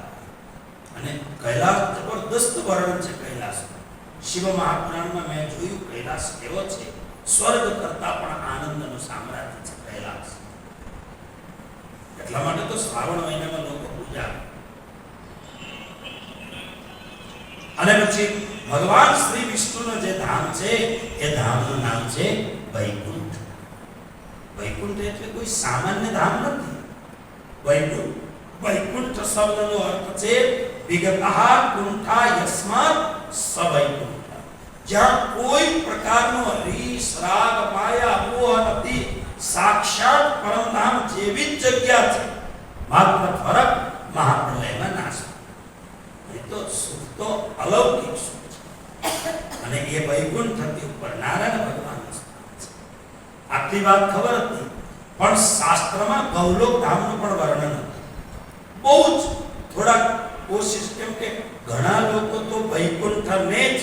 અને કૈલાસ જબરદસ્ત વર્ણન છે કૈલાસનું. શિવ મહાપુરાણમાં મેં જોયું કૈલાસ કેવો છે, સ્વર્ગ કરતા પણ આનંદનું સામ્રાજ્ય છે કૈલાસ. એટલા માટે તો શ્રાવણ મહિનામાં લોકો પૂજા. અને પછી ભગવાન શ્રી વિષ્ણુનો જે ધામ છે એ ધામનું નામ છે વૈકુંઠ. વૈકુંઠ એટલે કોઈ સામાન્ય ધામ નથી. વૈકુંઠ, વૈકુંઠ શબ્દનો અર્થ છે વિગતઃ કુંઠા યસ્માત સવૈકુંઠ. જ્યાં કોઈ પ્રકારનો રીસ, રાગ, માયા, મોહ નથી. સાક્ષાત પરમધામ જેવી જ જગ્યા છે, માત્ર ફરક મહાપ્રલયમાં નાશ. એ તો સુખ તો અલૌકિક સુખ છે. અને એ વૈકુંઠથી ઉપર નારાયણ ભગવાનનું સ્થાન છે. આટલી વાત ખબર હતી, પણ શાસ્ત્રમાં ગૌલોક ધામનું પણ વર્ણન હતું. બહુ જ થોડા કોશિશ, કેમ કે ઘણા લોકો તો વૈકુંઠને જ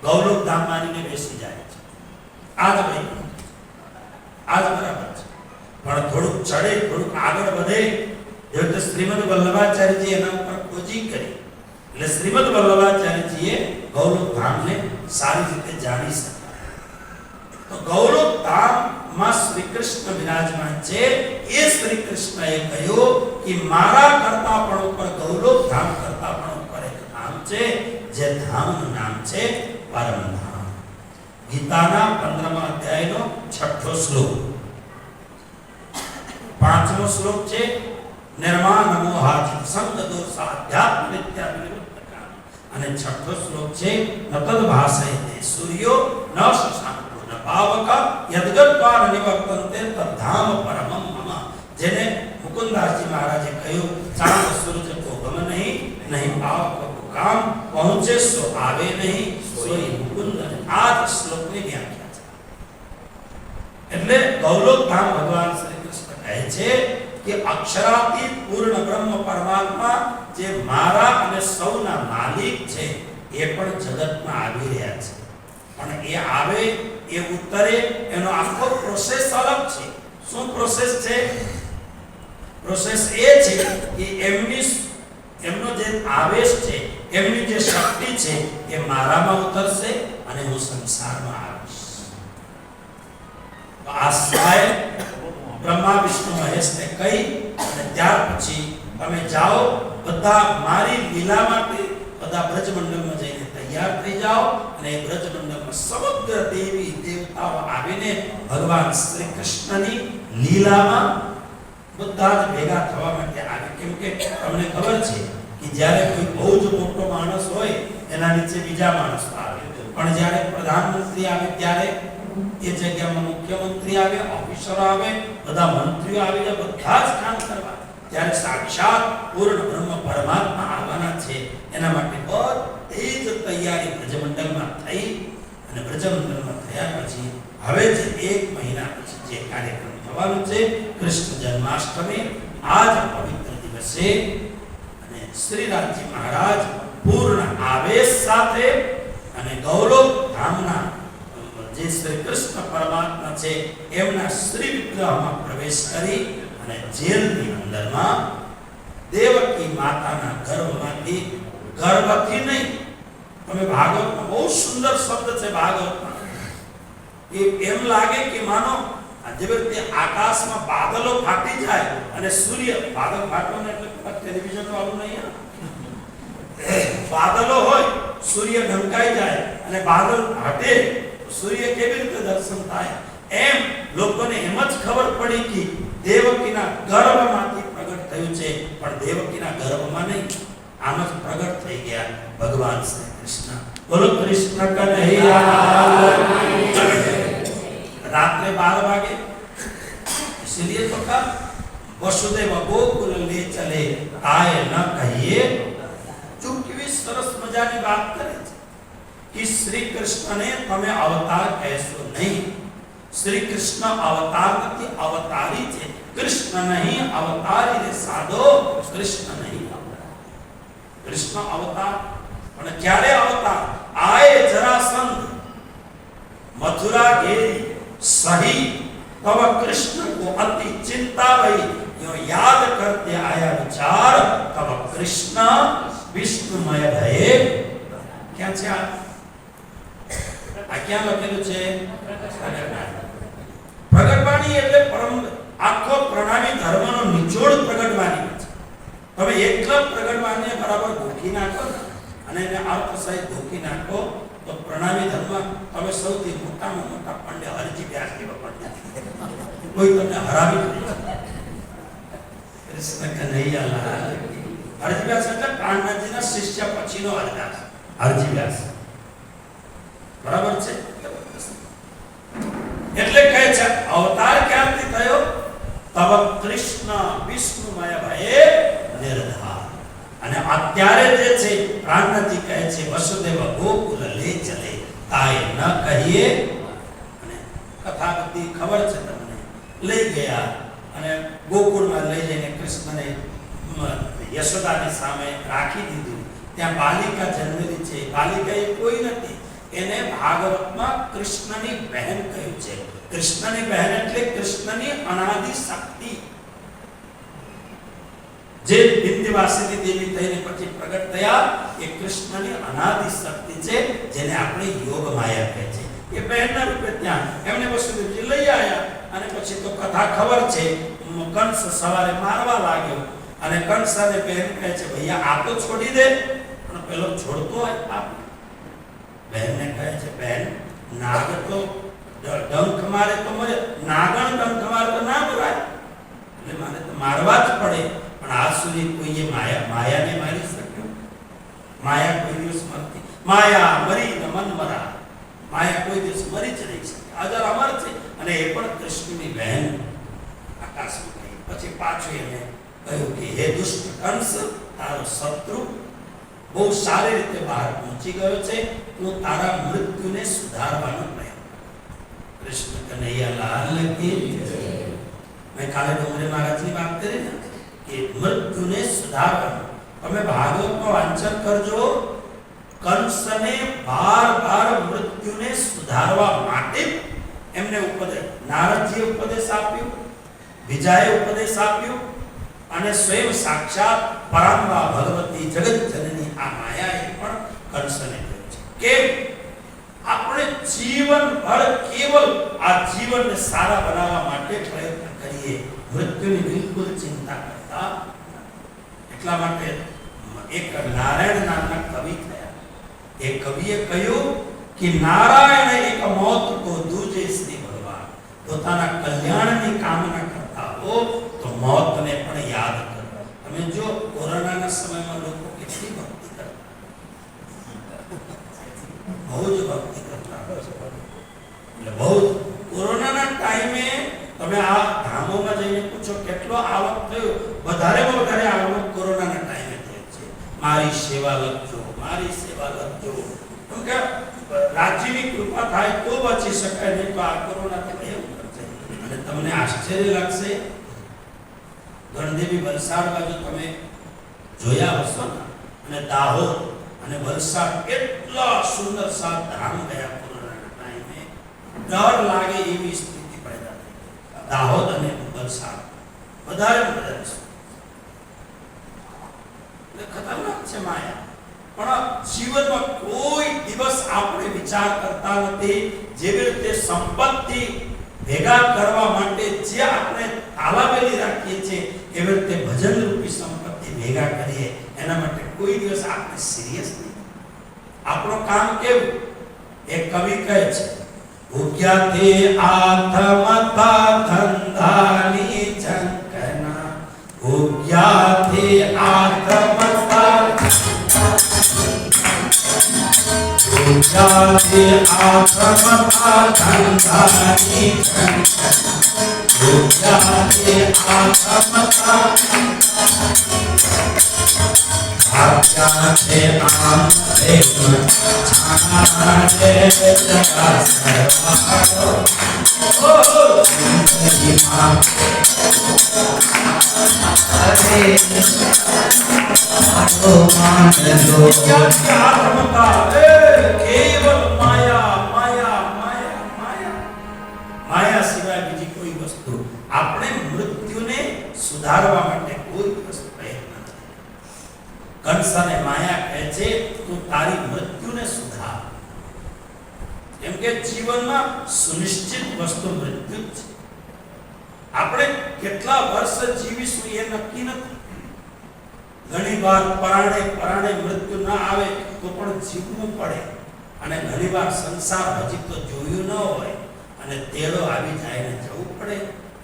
ગૌલોક ધામ માનીને બેસી જાય છે. આ જ વૈકુંઠ, આ જ બરાબર છે. પણ થોડુંક ચડે, થોડુંક આગળ વધે, જેવી રીતે શ્રીમદ વલ્લભાચાર્યજી એના ઉપર ખોજી કરી, એટલે શ્રીમદ વલ્લભાચાર્યજીએ ગૌલોક ધામને સારી રીતે જાણી શક્યા. તો ગૌલોક ધામમાં શ્રી કૃષ્ણ વિરાજમાન છે. એ શ્રી કૃષ્ણએ કહ્યું કે મારા કરતા પણ ઉપર, ગૌલોક ધામ કરતા પણ ઉપર એક ધામ છે, જે ધામનું નામ છે પરમધામ. ગીતાના 15મા અધ્યાયનો 6થો શ્લોક, 5મો શ્લોક છે નિર્માણ મોહાજિત સંગ દોષ આધ્યાત્મ વિદ્યા વિનિવૃત્તકામ. અને 6થો શ્લોક છે નતદ ભાસયતે સૂર્યો ન શશાંકો ન પાવક યદ્ગત્વા ન નિવર્તન્તે તદ્ધામ પરમમ મમ. જેને મુકુંદાસજી મહારાજે કહ્યું ચાંદ સૂરજ કો ગમ નહીં, નહીં પાવક કો કામ, પહોંચે સો આવે નહીં, સોઈ મુકુંદ. આ શ્લોકની વ્યાખ્યા છે. એટલે ગૌલોક ધામ ભગવાન શ્રી કૃષ્ણ કહે છે કે અક્ષરાતીત પૂર્ણ બ્રહ્મ પરમાત્મા જે મારા અને સૌના માલિક છે એ પણ જગતમાં આવી રહ્યા છે. પણ એ આવે, એ ઉતરે, એનો આખો પ્રોસેસ અલગ છે. શું પ્રોસેસ છે? પ્રોસેસ એ છે કે એમનો જે આવેશ છે, એમની જે શક્તિ છે એ મારામાં ઉતરશે અને હું સંસારમાં આવીશ. તો આ સ્વયં બ્રહ્મા વિષ્ણુ મહેશને કહી અને ત્યાર પછી તમે જાઓ, બધા મારી લીલા માટે બધા બ્રજમંડળમાં જઈને તૈયાર થઈ જાઓ. અને એ બ્રજમંડળમાં સમગ્ર દેવી દેવતાઓ આવીને ભગવાન શ્રી કૃષ્ણની લીલામાં બધા જ ભેગા થવા માટે આવે. કેમ કે તમને ખબર છે કે જ્યારે કોઈ બહુ જ મોટો માણસ હોય એના નીચે બીજા માણસ આવે, પણ જ્યારે પ્રધાનમંત્રી આવે ત્યારે એ જગ્યામાં મુખ્યમંત્રી આવે, ઓફિસરો આવે, બધા મંત્રીઓ આવે, બધા જ કામ કરવા. ત્યારે સાક્ષાત પૂર્ણ બ્રહ્મ પરમાત્મા આવવાના છે. એના માટે બધી જ તૈયારી બ્રજમંડળમાં થઈ અને બ્રજમંદિરમાં થયા પછી હવે જ 1 મહિના પછી જે કાર્યક્રમ થવાનો છે કૃષ્ણ જન્માષ્ટમી, આજ પવિત્ર દિવસે અને શ્રીરામજી મહારાજ પૂર્ણ આવેશ સાથે અને ગૌરવ ધામના જે શ્રી કૃષ્ણ પરમાત્મા છે એમના શ્રી વિગ્રહમાં પ્રવેશ કરી અને જેલની અંદરમાં દેવકી માતાના ગર્ભમાંથી, ગર્ભથી નહીં, તમે ભાગવતમાં બહુ સુંદર શબ્દ છે ભાગવતમાં, એમ લાગે કે માનો જેવી રીતે આકાશમાં બાદલો ફાટી જાય અને સૂર્ય, બાદલ ફાટવાનું એટલે ટેલિવિઝન વાળું નહીં, બાદલો હોય, સૂર્ય ઢંકાઈ જાય અને બાદલ ફાટે, સૂર્ય કેવી રીતે દર્શન થાય, એમ લોકોને એમ જ ખબર પડી કે દેવકીના ગર્ભમાંથી પ્રગટ થયું છે, પણ દેવકીના ગર્ભમાં નહીં, આમ જ પ્રગટ થઈ ગયા ભગવાન શ્રી કૃષ્ણ. બોલો કૃષ્ણ કન્હૈયા. रात्रे 12 वागे, इसलिए तो कहा वसुदेव गोकुल ले चले आए न कहिए. चूंकि सरस मजानी बात करे कि श्री कृष्ण ने તમે અવતાર કહેશો નહીં. શ્રી કૃષ્ણ અવતાર નથી, અવતારી છે. કૃષ્ણ નહીં અવતારી રે સાધો, કૃષ્ણ નહીં અવતાર. કૃષ્ણ અવતાર પણ ક્યારે અવતાર? આए जरासंध मथुरा घेरी सही तब कृष्ण को अति चिंता भई, यो याद करते आया विचार तब कृष्ण विष्णुमय भये. क्या છે આ ક્યાં લખેલું છે? પ્રગટવાણી એટલે પરમ આખો પ્રણામી ધર્મનો નિચોડ પ્રગટવાણી છે. તમે એકલા પ્રગટવાણીને બરાબર ગોખી નાખો અને એને અર્થ સહિત ગોખી નાખો તો પ્રણામી ધર્મ તમે સૌથી મોટામાં મોટા પંડિત હરજી વ્યાસ જેવા પંડિત કોઈ તમને હરાવી નહીં. કૃષ્ણ કન્હૈયા લાલ. હરજી વ્યાસ એટલે કાનનાજીના શિષ્ય પછીનો હરદાસ, હરજી વ્યાસ. બરાબર છે? એટલે કહે છે અવતાર ક્યાંથી થયો? તબ કૃષ્ણ વિષ્ણુમય ભયે નિર્ધાર. અને અત્યારે જે છે પ્રાણનાજી કહે છે વસુદેવ ગોકુલ લે ચલે તાય ન કહીએ. અને કથા બધી ખબર છે તમને. લઈ ગયા અને ગોકુળમાં લઈ જઈને કૃષ્ણને યશોદાની સામે રાખી દીધું. ત્યાં બાલિકા જન્મેલી છે. બાલિકા એ કોઈ નથી, એને ભાગવતમાં કૃષ્ણની બહેન કહ્યું છે. કૃષ્ણની બહેન એટલે કૃષ્ણની અનાદિ શક્તિ, જે વિંધ્યવાસિની દેવી થઈને પછી પ્રગટ થયા એ કૃષ્ણની અનાદિ શક્તિ છે, જેને આપણે યોગ માયા કહે છે. એ બહેનના રૂપે ત્યાં એમને વસુદેવજી લઈ આવ્યા અને પછી તો કથા ખબર છે. કંસ સવારે મારવા લાગ્યો અને કંસને બહેન કહે છે ભૈયા આ તો છોડી દે, પણ પેલો છોડતો હોય આપ. બહેનને કહે છે બહેન નાગ તો ડંખ મારે તો મરે, નાગણ ડંખ મારે તો ના મરાય, એટલે મારે તો મારવા જ પડે. પણ આજ સુધી કોઈએ માયાને મારી શક્યો? માયા કોઈ દિવસ મરતી. માયા મરી ન મન મરા. માયા કોઈ દિવસ મરી જ નહીં શકે, અજર અમર છે. અને એ પણ કૃષ્ણની બહેન આકાશમાં ગઈ. પછી પાછું એને કહ્યું કે હે દુષ્ટ કંસ, તારો શત્રુ બહુ સારી રીતે બહાર પહોંચી ગયો છે, તું તારા મૃત્યુને સુધારવાનો પ્રયત્ન. કૃષ્ણ કન્હૈયા લાલ કી જય. મેં કાલે ડોંગરે મહારાજની વાત કરી ને કે મૃત્યુને સુધારવાનું. તમે ભાગવતનું વાંચન કરજો. કંસને બાર મૃત્યુને સુધારવા માટે એમને ઉપદેશ, નારદજીએ ઉપદેશ આપ્યું, વિજાએ ઉપદેશ આપ્યું અને સ્વયં સાક્ષાત પરાંબા ભગવતી જગત જનની આ માયાએ પણ કંસને કહ્યું છે કે આપણે જીવનભર કેવલ આ જીવનને સારા બનાવવા માટે પ્રયત્ન કરીએ, મૃત્યુની બિલકુલ ચિંતા કરતા. એટલા માટે એક નારાયણ નામના કવિ થયા. એ કવિએ કહ્યું કે નારાયણ એક મોત કો દૂજે શ્રી ભગવાન. પોતાના કલ્યાણની કામના કરતા હો તો મોતને પણ યાદ કરો. તમે જો કોરોનાના સમયમાં લોકો કેટલી ભક્તિ કરતા, બહુ જ ભક્તિ કરતા. એટલે બહુ કોરોનાના ટાઈમે તમે આ ધામોમાં જઈને પૂછો કેટલો આવક થયો, વધારેમાં વધારે આવક કોરોનાના ટાઈમે થયો છે. મારી સેવા લખજો, મારી સેવા લખજો. કેમ કે રાજ્યની કૃપા થાય તો બચી શકાય, નહીં તો આ કોરોનાથી ભયંકર છે. અને તમને આશ્ચર્ય લાગશે, ગણદેવી વલસાડ બાજુ તમે જોયા હશો ને, અને દાહોદ અને વલસાડ એટલા સુંદર સાત ધામ ગયા કોરોનાના ટાઈમે, ડર લાગે એવી સ્થિતિ પેદા થઈ. દાહોદ અને વલસાડ વધારે એટલે ખતરનાક છે માયા. પણ જીવનમાં કોઈ દિવસ આપણે વિચાર કરતા નથી, જેવી રીતે સંપત્તિ ભેગા કરવા માટે જે આપણે તાલાવેલી રાખીએ છીએ, એવી રીતે ભજન રૂપી સંપત્તિ ભેગા કરીએ, એના માટે કોઈ દિવસ આપણે સિરિયસ નહીં. આપણું કામ કેવું? એક કવિ કહે છે, ભૂખ્યાથી આત્મતા ધંધાની ઝંકના, ભૂખ્યાથી આત્મતા, ભૂખ્યાથી આત્મતા ધંધાની ઝંકના, ભૂખ્યાથી આત્મતા આખ્યાતે આમ દેવ છાનારે જગા સરવાળો ઓ જિંદગીમાં અરે આટો માનલો આત્મતા એ કેવલ માયા માયા માયા માયા માયા સિવાય બીજી કોઈ વસ્તુ. આપણે મૃત્યુને સુધારવા માટે કોઈ વસ્તુ કંસને માયા કહે છે, તું તારી મૃત્યુને સુધાર. કેમ કે જીવનમાં સુનિશ્ચિત વસ્તુ મૃત્યુ જ છે. આપણે કેટલા વર્ષ જીવીશું એ નક્કી નથી. ઘણીવાર પરાણે મૃત્યુ ના આવે તો પણ જીવવું પડે, અને ઘણીવાર સંસાર હજી તો જોયું ન હોય અને તેડો આવી જાય ને જવું પડે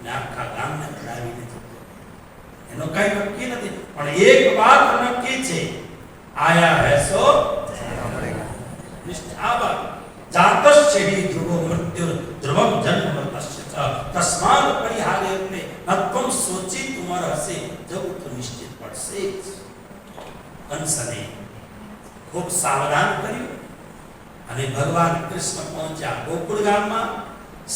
ને આખા ગામને લડાવીને એનો કઈ નક્કી નથી. પણ એક વાત નક્કી છે, આયા હૈસો નિષ્ઠાવા જાતસ્ય હિ ધ્રુવો મૃત્યુ ધ્રુવમ જન્મ તસ્ય તસ્માદ પરિહારેતે નત્વમ સોચી તુમર હશે, જવું તો નિશ્ચિત પડશે જ. કંસને ખૂબ સાવધાન કર્યું અને ભગવાન કૃષ્ણ પહોંચ્યા ગોકુળ ગામમાં.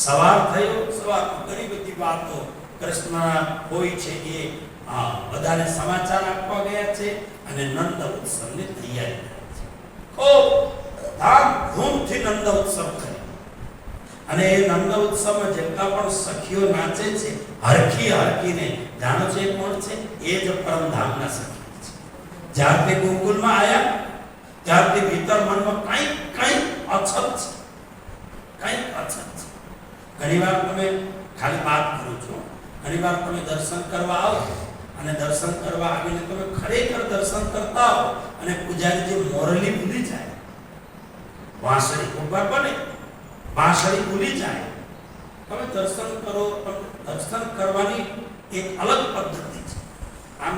સવાર થયો, સવારમાં ઘણી બધી વાતો કૃષ્ણના હોય છે એ બધાને સમાચાર આપવા ગયા છે, અને નંદ ઉત્સવની તૈયારી કરે છે. ખૂબ ધામધૂમથી નંદ ઉત્સવ કરે, અને એ નંદ ઉત્સવમાં જેટલા પણ સખીઓ નાચે છે, હરખી હરખીને, જાણો છે કોણ છે? એ જ પરમધામના સખી છે. જ્યારથી ગોકુળમાં આવ્યા ત્યારથી ભીતર મનમાં કંઈક અછત છે, કંઈક અછત છે. ઘણીવાર તમે ખાલી વાત કરું છું, ઘણીવાર તમે દર્શન કરવા આવો અને દર્શન કરવા આવીને તમે ખરેખર દર્શન કરતા હો અને પૂજારી જે મોરલી ભૂલી જાય, વાંસળી ખોખા બને, વાંસળી ભૂલી જાય, તમે દર્શન કરો. પણ દર્શન કરવાની એક અલગ પદ્ધતિ છે. આમ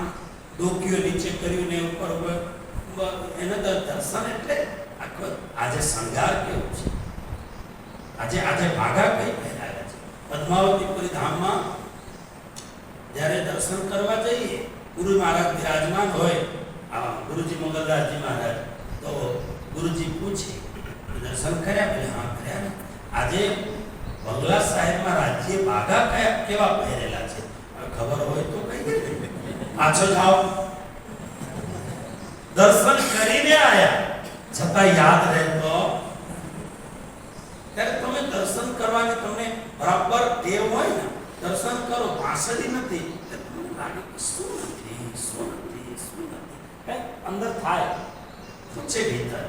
ડોકીઓ નીચે કર્યું ને ઉપર એને દર્શન એટલે આજે શણગાર કેવું છે, આજે ભાગા કઈ પહેરાયા છે. પદ્માવતીપુરી ધામમાં જ્યારે દર્શન કરવા જઈએ, ગુરુ મહારાજ બિરાજમાન હોય, ગુરુજી મંગલદાસજી મહારાજ, તો ગુરુજી પૂછે, દર્શન કર્યા? બોલે હા કર્યા ને. આજે બંગલા સાહેબમાં રાજ્ય ભાગા કેવા પહેરેલા છે, ખબર હોય તો કઈ દે, પાછો જાઓ. દર્શન કરીને આયા છતાં યાદ રહેતો, ત્યારે તમે દર્શન કરવાની તમને બરાબર ટેવ હોય ને, દર્શન કરો, વાંસળી નથી, તમને લાગે કે શું નથી કઈ અંદર થાય છે ભીતર,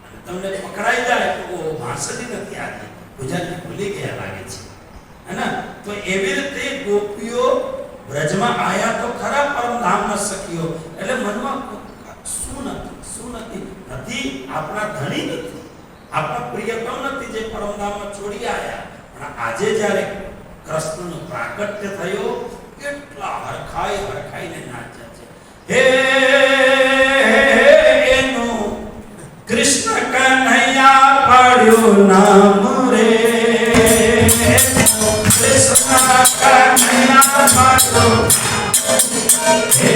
અને તમને પકડાઈ જાય તો વાંસળી નથી, આજે ગુજરાતી ભૂલી ગયા લાગે છે, હે ને? તો એવી રીતે ગોપીઓ બ્રજમાં આયા તો ખરા પરમધામના સખીઓ, એટલે મનમાં શું નથી, આપણા ધણી નથી, આપણા પ્રિયતમ નથી, જે પરમધામમાં છોડી આયા. પણ આજે જ્યારે કૃષ્ણનું પ્રાગટ્ય થયું, કેટલા હરખાઈને નાચ્યા છે. હે એનું કૃષ્ણ કનૈયા પાડ્યું નામ રે, કૃષ્ણ કનૈયા પાડ્યું Nanda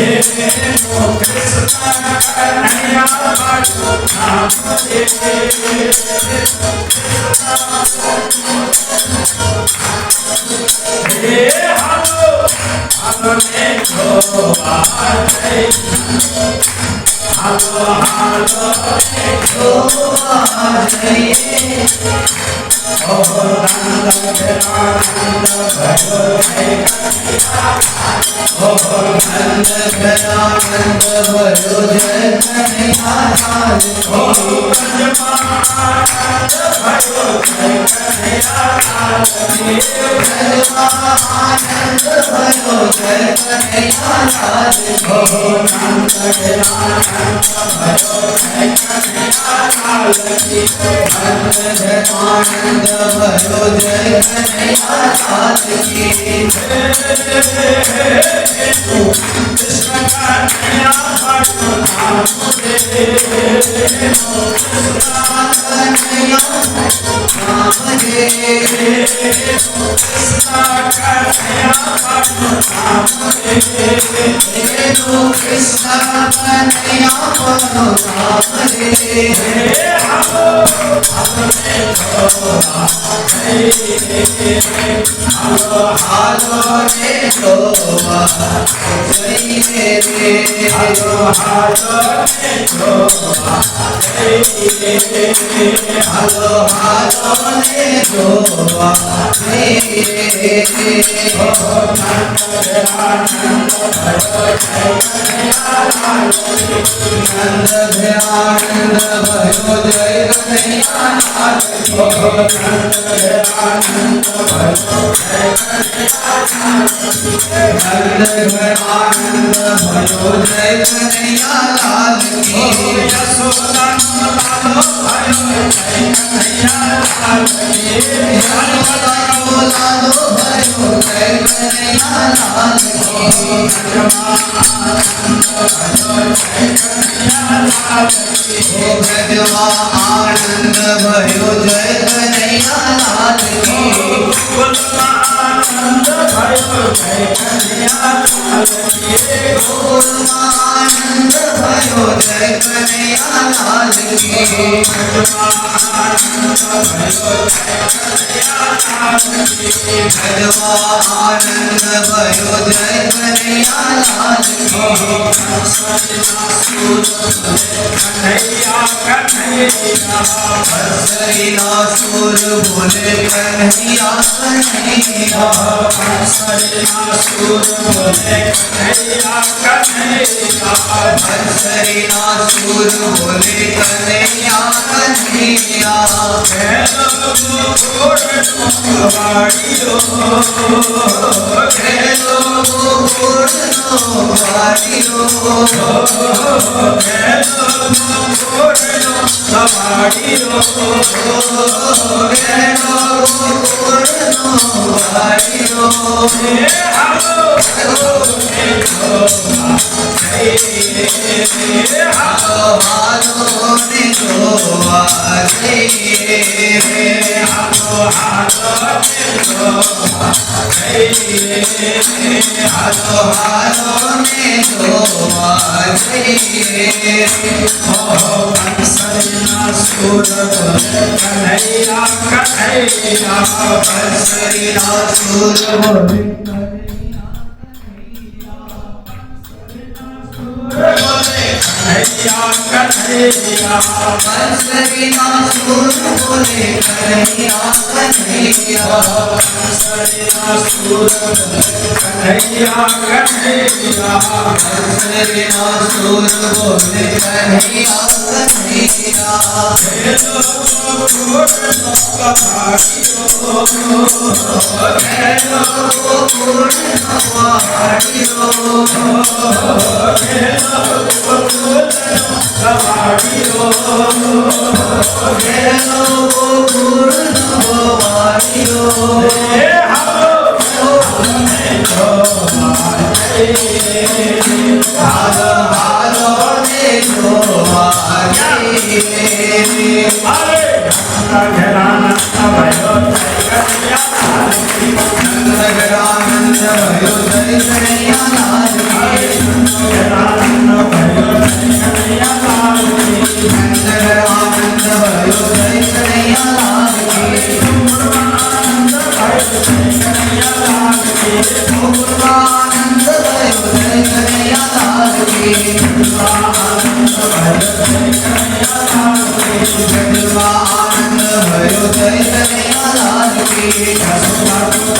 जय कन्हैया लाल की यशोदा को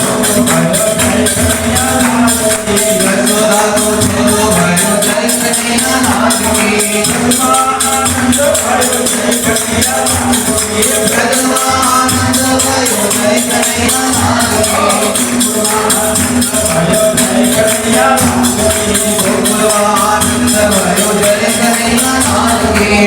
भयो जय कन्हैया लाल की यशोदा को भयो जय कन्हैया लाल की ब्रह्मानंद भयो जय कन्हैया लाल की ब्रह्मानंद भयो जय कन्हैया लाल की ब्रह्मानंद भयो जय कन्हैया लाल की ब्रह्मानंद भयो जय कन्हैया लाल की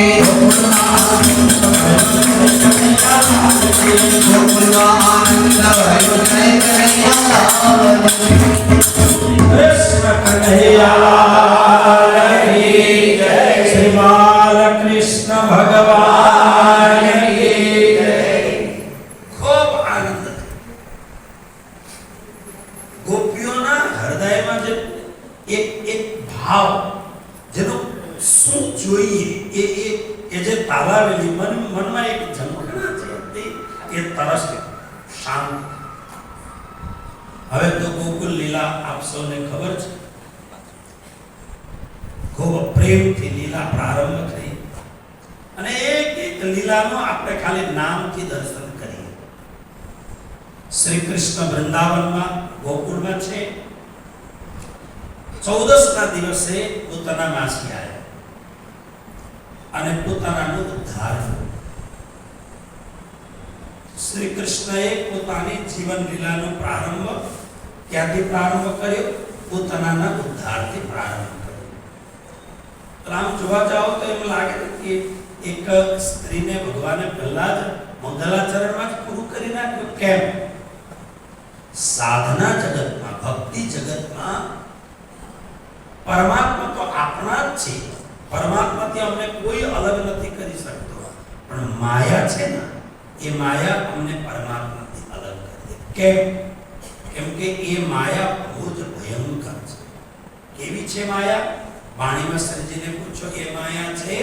ब्रह्मानंद भयो जय कन्हैया लाल की कृष्ण कन्हैया की जय श्री बालकृष्ण भगवान की जय। खूब आनंद ગોપીઓના હૃદયમાં જે એક ભાવ જેનો શું જોઈએ એ જે તાલાવેલી મનમાં એક ઝંખના છે એ તરસ શાંત. હવે તો ગોકુલ લીલા આપ સૌને ખબર છે. ખૂબ પ્રેમથી લીલા પ્રારંભ થઈ અને એક લીલાનો આપણે ખાલી નામથી દર્શન કરીએ. શ્રી કૃષ્ણ વૃંદાવનમાં ગોકુળમાં છે. 14ના દિવસે પોતાના માસી આવ્યા અને પોતાનો ઉદ્ધાર. શ્રી કૃષ્ણએ પોતાની જીવન લીલાનો પ્રારંભ ક્યાંથી પ્રારંભ કર્યો? પોતાના ઉદ્ધારથી પ્રારંભ કર્યો. આમ જોવા જાઓ તો એમ લાગે કે એક સ્ત્રીને ભગવાને પહેલા જ મંગલાચરણમાં જ પૂરું કરી નાખ્યું. કેમ? સાધના જગતમાં, ભક્તિ જગતમાં પરમાત્મા તો આપણા જ છે. પરમાત્માથી અમને કોઈ અલગ નથી કરી શકતો. પણ માયા છે ને, એ માયા અમને પરમાત્માથી અલગ કરી દે. કેમ? કેમ કે એ માયા બહુ જ ભયંકર છે. કેવી છે માયા? વાણીમાં શ્રીજીને પૂછો, એ માયા છે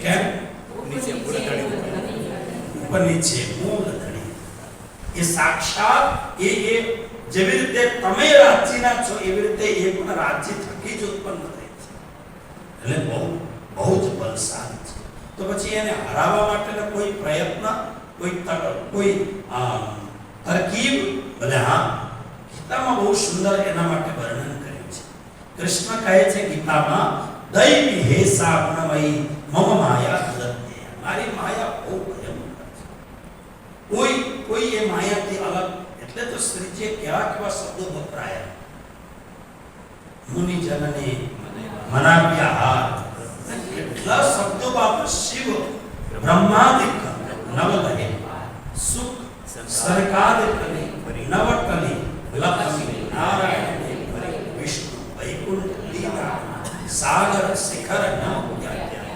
કેમ? નીચે મૂળધણી ઉપર નીચે મૂળધણી. એ સાક્ષાત એ જેવી રીતે તમે રાજ્યના છો એવી રીતે એ પણ રાજ્ય થકી જ ઉત્પન્ન થઈ છે. એટલે બહુ જ બલશાળી છે. તો પછી એને હરાવવા માટેનો કોઈ પ્રયત્ન, કોઈ તરકીબ? ભલે હા, ગીતામાં બહુ સુંદર એના માટે વર્ણન કર્યું છે. કૃષ્ણ કહે છે ગીતામાં, દૈવી હે સાગુણમયી મમ માયા દુરત્યય. મારી માયા બહુ ભયંકર છે. કોઈ એ માયાથી અલગ. એટલે તો શ્રીજીએ કેવા શબ્દો વપરાયા. મુનિ જનને મનાવ્યા. કેટલા શબ્દો બાપુ! શિવ બ્રહ્માદિક નવલહે સુખ સરકાદિક નવકલી લક્ષ્મી નારાયણ વિષ્ણુ વૈકુંઠ લીલા સાગર શિખર નમ.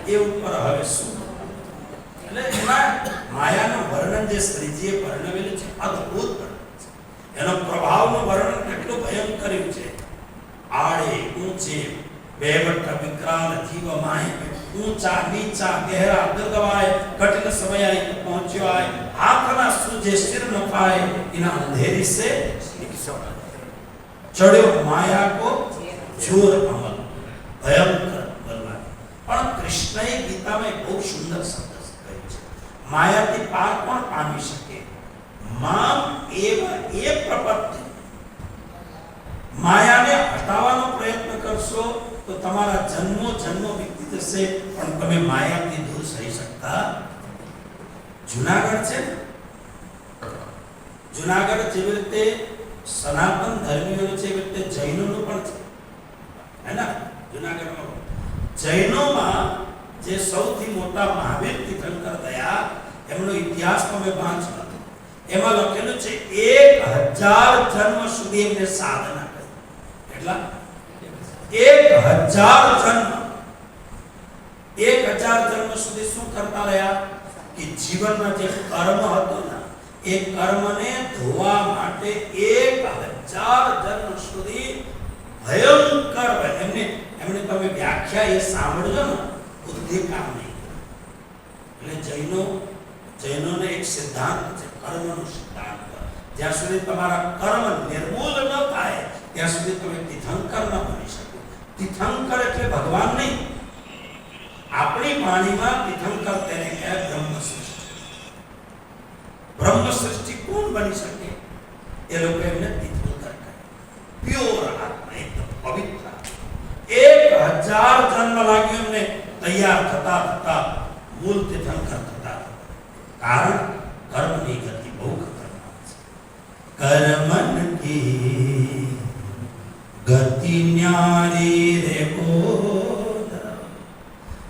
એ ઉપર હવે શું? એટલે એમાં માયાનું વર્ણન જે શ્રીજીએ વર્ણવેલું છે અદ્ભુત વર્ણન છે. એનો પ્રભાવનું વર્ણન કેટલું ભયંકર છે. આડે ઊંચે બેવટ વિકરાલ જીવ માય, ઊંચા નીચા ગહેરા દર્દવાય, કઠિન સમય પહોંચ્યો આય, હાથના સૂજે સિર ન પાય, ઇના અંધેરી સે ચડ્યો માયા કો જોર અમલ. ભયંકર બલવાન. પણ કૃષ્ણએ ગીતામાં બહુ સુંદર શબ્દ કહ્યું છે. માયાથી પાર કોણ પામી શકે? મામ એવ એ પ્રપત્તિ. માયાને હટાવવાનો પ્રયત્ન કરશો તો તમારા જન્મો વીતી જશે, પણ તમે માયાથી દૂર થઈ શકતા. જુનાગઢ છે, જુનાગઢ જેવી રીતે સનાતન ધર્મીઓનું છે એવી રીતે જૈનોનું પણ છે, હે ને? જુનાગઢમાં જૈનોમાં જે સૌથી મોટા મહાવીર તીર્થંકર થયા એમનો ઇતિહાસ તમે વાંચો. એમાં લખેલું છે 1000 જન્મ સુધી એમને સાધના કરી. કેટલા? 1000 જન્મ. 1000 જન્મ સુધી શું કરતા રહ્યા? કે જીવનમાં જે કર્મ હતો ને એ કર્મને ધોવા માટે 1000 જન્મ સુધી ભયંકર એમને તમે વ્યાખ્યા એ સાંભળજો ને, બુદ્ધિ કામ નહીં. એટલે જૈનોને એક સિદ્ધાંત છે, કર્મનો સિદ્ધાંત. જ્યાં સુધી તમારા કર્મ નિર્મૂલ ન થાય ત્યાં સુધી તમે તીર્થંકર ન બની શકો. તીર્થંકર એટલે ભગવાન નહીં. આપણી વાણીમાં તીર્થંકર તેને કહે બ્રહ્મશ્રેષ્ઠ. બની શકે એ લોકો એમને તીર્થંકર કહે. પ્યોર આત્મા, એકદમ પવિત્ર. 1000 જન્મ લાગ્યો એમને તૈયાર થતા થતા મૂળ તીર્થંકર થતા. કારણ કર્મની ગતિ બહુ ખતરનાક છે. કર્મન કી ગતિ ન્યારી રે બોધ,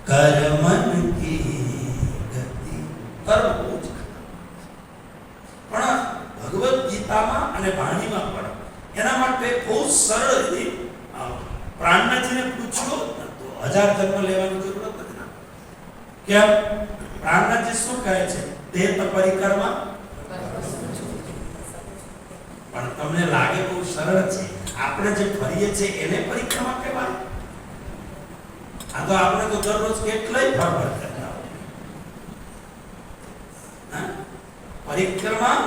કર્મન કી ગતિ. કર્મ બહુ જ પણ ભગવદ ગીતામાં અને વાણીમાં પણ એના માટે બહુ સરળ રીતે પ્રાણનાથજીને પૂછ્યો તો 1000 જન્મ લેવાની જરૂરત જ ના. કેમ? પ્રાણનાથજી શું કહે છે? દેહ પરિક્રમા. પણ તમને લાગે બહુ સરળ છે. આપણે જે ફરીએ છીએ એને પરિક્રમા કહેવાય? આ તો આપણે તો દરરોજ કેટલાય ફરફર કરતા હોય. પરિક્રમા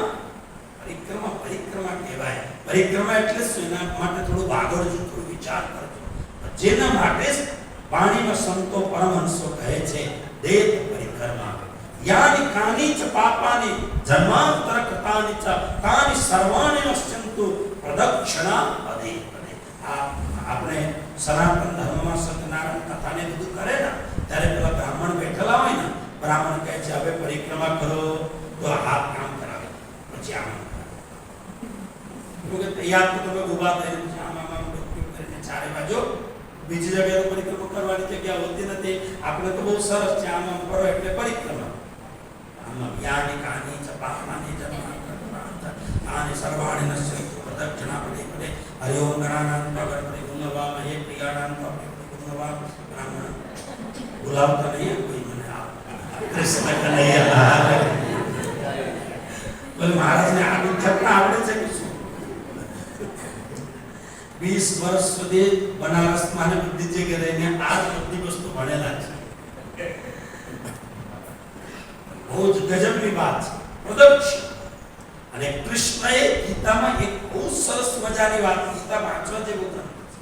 પરિક્રમા પરિક્રમા કહેવાય. પરિક્રમા એટલે શું? એના માટે થોડું આગળ જો થોડું વિચાર કરજો. જેના માટે વાણીમાં સંતો પરમહંસો કહે છે દેહ પરિક્રમા. યાની કાની ચ પાપાની જન્માંતર કૃતાની ચ તાની સર્વાણી નશ્યંતુ પ્રદક્ષિણા પદે પદે. આપણે સનાતન ધર્મમાં સત્યનારાયણ કથાને બધું કરે ને ત્યારે પેલા બ્રાહ્મણ બેઠેલા હોય ને, બ્રાહ્મણ કહે છે હવે પરિક્રમા કરો તો હાથ કામ કરાવે, પછી આમ તૈયાર તો તમે ઉભા થઈને પછી આમ કરીને ચારે બાજુ. બીજી જગ્યાએ તો પરિક્રમા કરવાની જગ્યા હોતી નથી. આપણે તો બહુ સરસ છે, આમ આમ કરો એટલે પરિક્રમા. આમ યાની કાની ચ પાપાની જન્માંતર તાની સર્વાણી નશ્યંતુ પ્રદક્ષિણા પદે પદે. હરિ ઓમ ગણાનાથ ગણપતિ ગુણવા મહે પ્રિયાનાથ ગુણવા. બ્રાહ્મણ બોલાવતા નહીં કોઈ મને આ કૃષ્ણ કનૈયા બોલે મહારાજને આ દુઃખના આવડે છે કે શું? 20 વર્ષ સુધી બનારસમાં ને બધી જગ્યાએ રહીને આ જ બધી વસ્તુ ભણેલા છે. બહુ જ ગજબની વાત છે. પ્રદક્ષિણ. અને કૃષ્ણએ ગીતામાં એક બહુ સરસ મજાની વાત, ગીતા વાંચવા જેવું ગ્રંથ છે.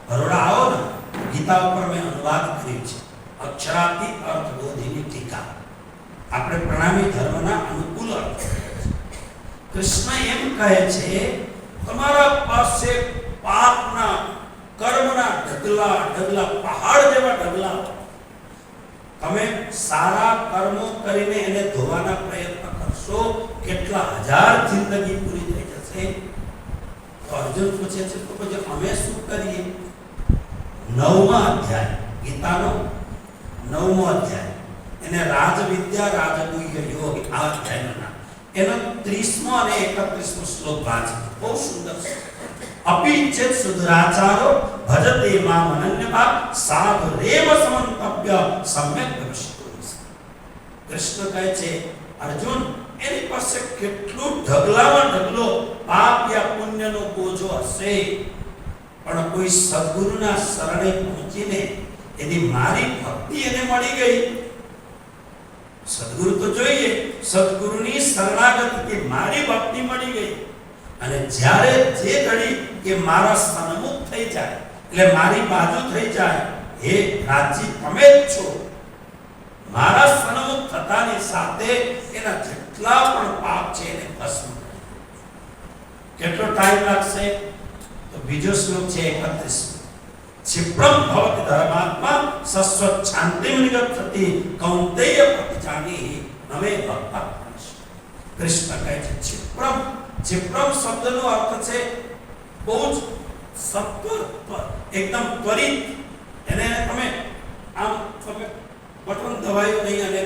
બરોડા આવો ને ગીતા ઉપર મેં અનુવાદ કર્યું છે. અક્ષરાતીત અર્થબોધિની ટીકા. આપણે પ્રણામી ધર્મના અનુકૂળ અર્થ. કૃષ્ણ એમ કહે છે તમારા પાસે પાપના કર્મના ઢગલા ઢગલા પહાડ જેવા ઢગલા. તમે સારા કર્મો કરીને એને ધોવાના પ્રયત્ન કરશો, કેટલા હજાર જિંદગી પૂરી થઈ જશે. તો અર્જુન પૂછે છે તો પછી અમે શું કરીએ? 9મા અધ્યાય ગીતાનો 9મો અધ્યાય, એને રાજવિદ્યા રાજગુહ્ય યોગ આ અધ્યાયનું નામ. એનો 30મો અને 31મો શ્લોક વાંચ. બહુ સુંદર છે. અપિચેત સુધરાચારો ભજતે મામ અનન્યભાવ સાધુ રેવ સમંતવ્ય સમ્યક ભવિષ્યતિ. કૃષ્ણ કહે છે અર્જુન એની પાસે કેટલું ઢગલામાં ઢગલો પાપ યા પુણ્યનો બોજો હશે, પણ કોઈ સદ્ગુરુના શરણે પહોંચીને એની મારી ભક્તિ એને મળી ગઈ. સદ્ગુરુ તો જોઈએ, સદ્ગુરુની શરણાગતિથી મારી ભક્તિ મળી ગઈ. અને જ્યારે જે ઘડી કે મારા સન્મુખ થઈ જાય, એટલે મારી બાજુ થઈ જાય, હે રાજી તમે જ છો, મારા સન્મુખ થતાની સાથે એના જેટલા પણ પાપ છે એને ભસ્મ કરી. કેટલો ટાઈમ લાગશે? તો બીજો શ્લોક છે 31. क्षिप्रम भवति धर्मात्मा सस्वत शांतिं निगच्छति कौन्तेय प्रतिजानीहि नमे भक्ता. કૃષ્ણ કહે છે क्षिप्रम. क्षिप्रम શબ્દનો અર્થ છે બહુ જ સત્વર, એકદમ ત્વરિત. એને તમે આમ તમે બટન દબાયું નહીં અને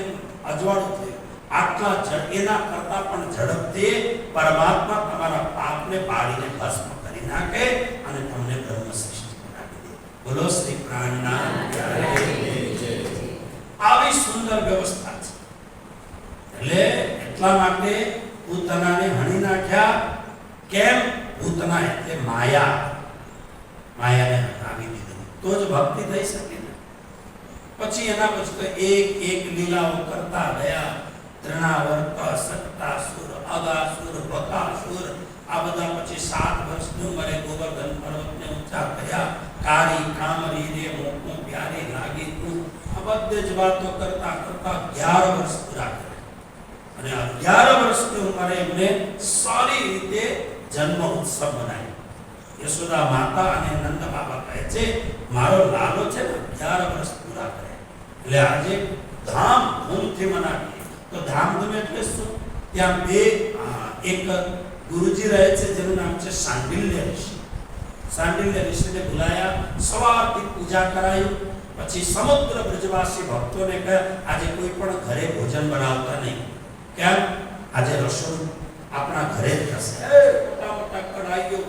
અજવાળું થયું, આટલા એના કરતા પણ ઝડપથી પરમાત્મા તમારા પાપને બાળીને ભસ્મ કરી નાખે અને તમને બ્રહ્મ સૃષ્ટિ બનાવી દે. બોલો શ્રી પ્રાણનાથ. આવી સુંદર વ્યવસ્થા છે. એટલે એટલા માટે પૂતનાને હણી નાખ્યા. કેમ? પૂતના એટલે માયા. માયાને હટાવી દીધી તો જ ભક્તિ થઈ શકે ને. પછી એના પછી તો એક એક લીલાઓ કરતા ગયા. તૃણાવર્ત, સક્તાસુર, અગાસુર, બકાસુર, આ બધા પછી 7 વર્ષની ઉંમરે ગોવર્ધન પર્વતને ઊંચા કર્યા. કારી કામરી રે મોકો પ્યારી લાગી તું. આ બધી જ વાતો કરતા કરતા 11 વર્ષ પૂરા કર્યા. અને અને 11 વર્ષની ઉંમરે એમને સારી રીતે જન્મ ઉત્સવ મનાવ્યો. યશોદા માતા અને નંદ બાબા કહે છે મારો લાલો છે ને 11 વર્ષ પૂરા કરે એટલે આજે ધામધૂમથી મનાવીએ. તો ધામધૂમ એટલે શું? ત્યાં એક ગુરુજી રહે છે જેનું નામ છે સાંડિલ્ય ઋષિ. સાંડિલ્ય ઋષિને બોલાયા, સવારથી પૂજા કરાયું. પછી સમગ્ર બ્રજવાસી ભક્તોને કહ્યા આજે કોઈ પણ ઘરે ભોજન બનાવતા નહીં. કેમ? આજે રસોઈ આપણા ઘરે જ થશે. મોટા મોટા કઢાઈઓ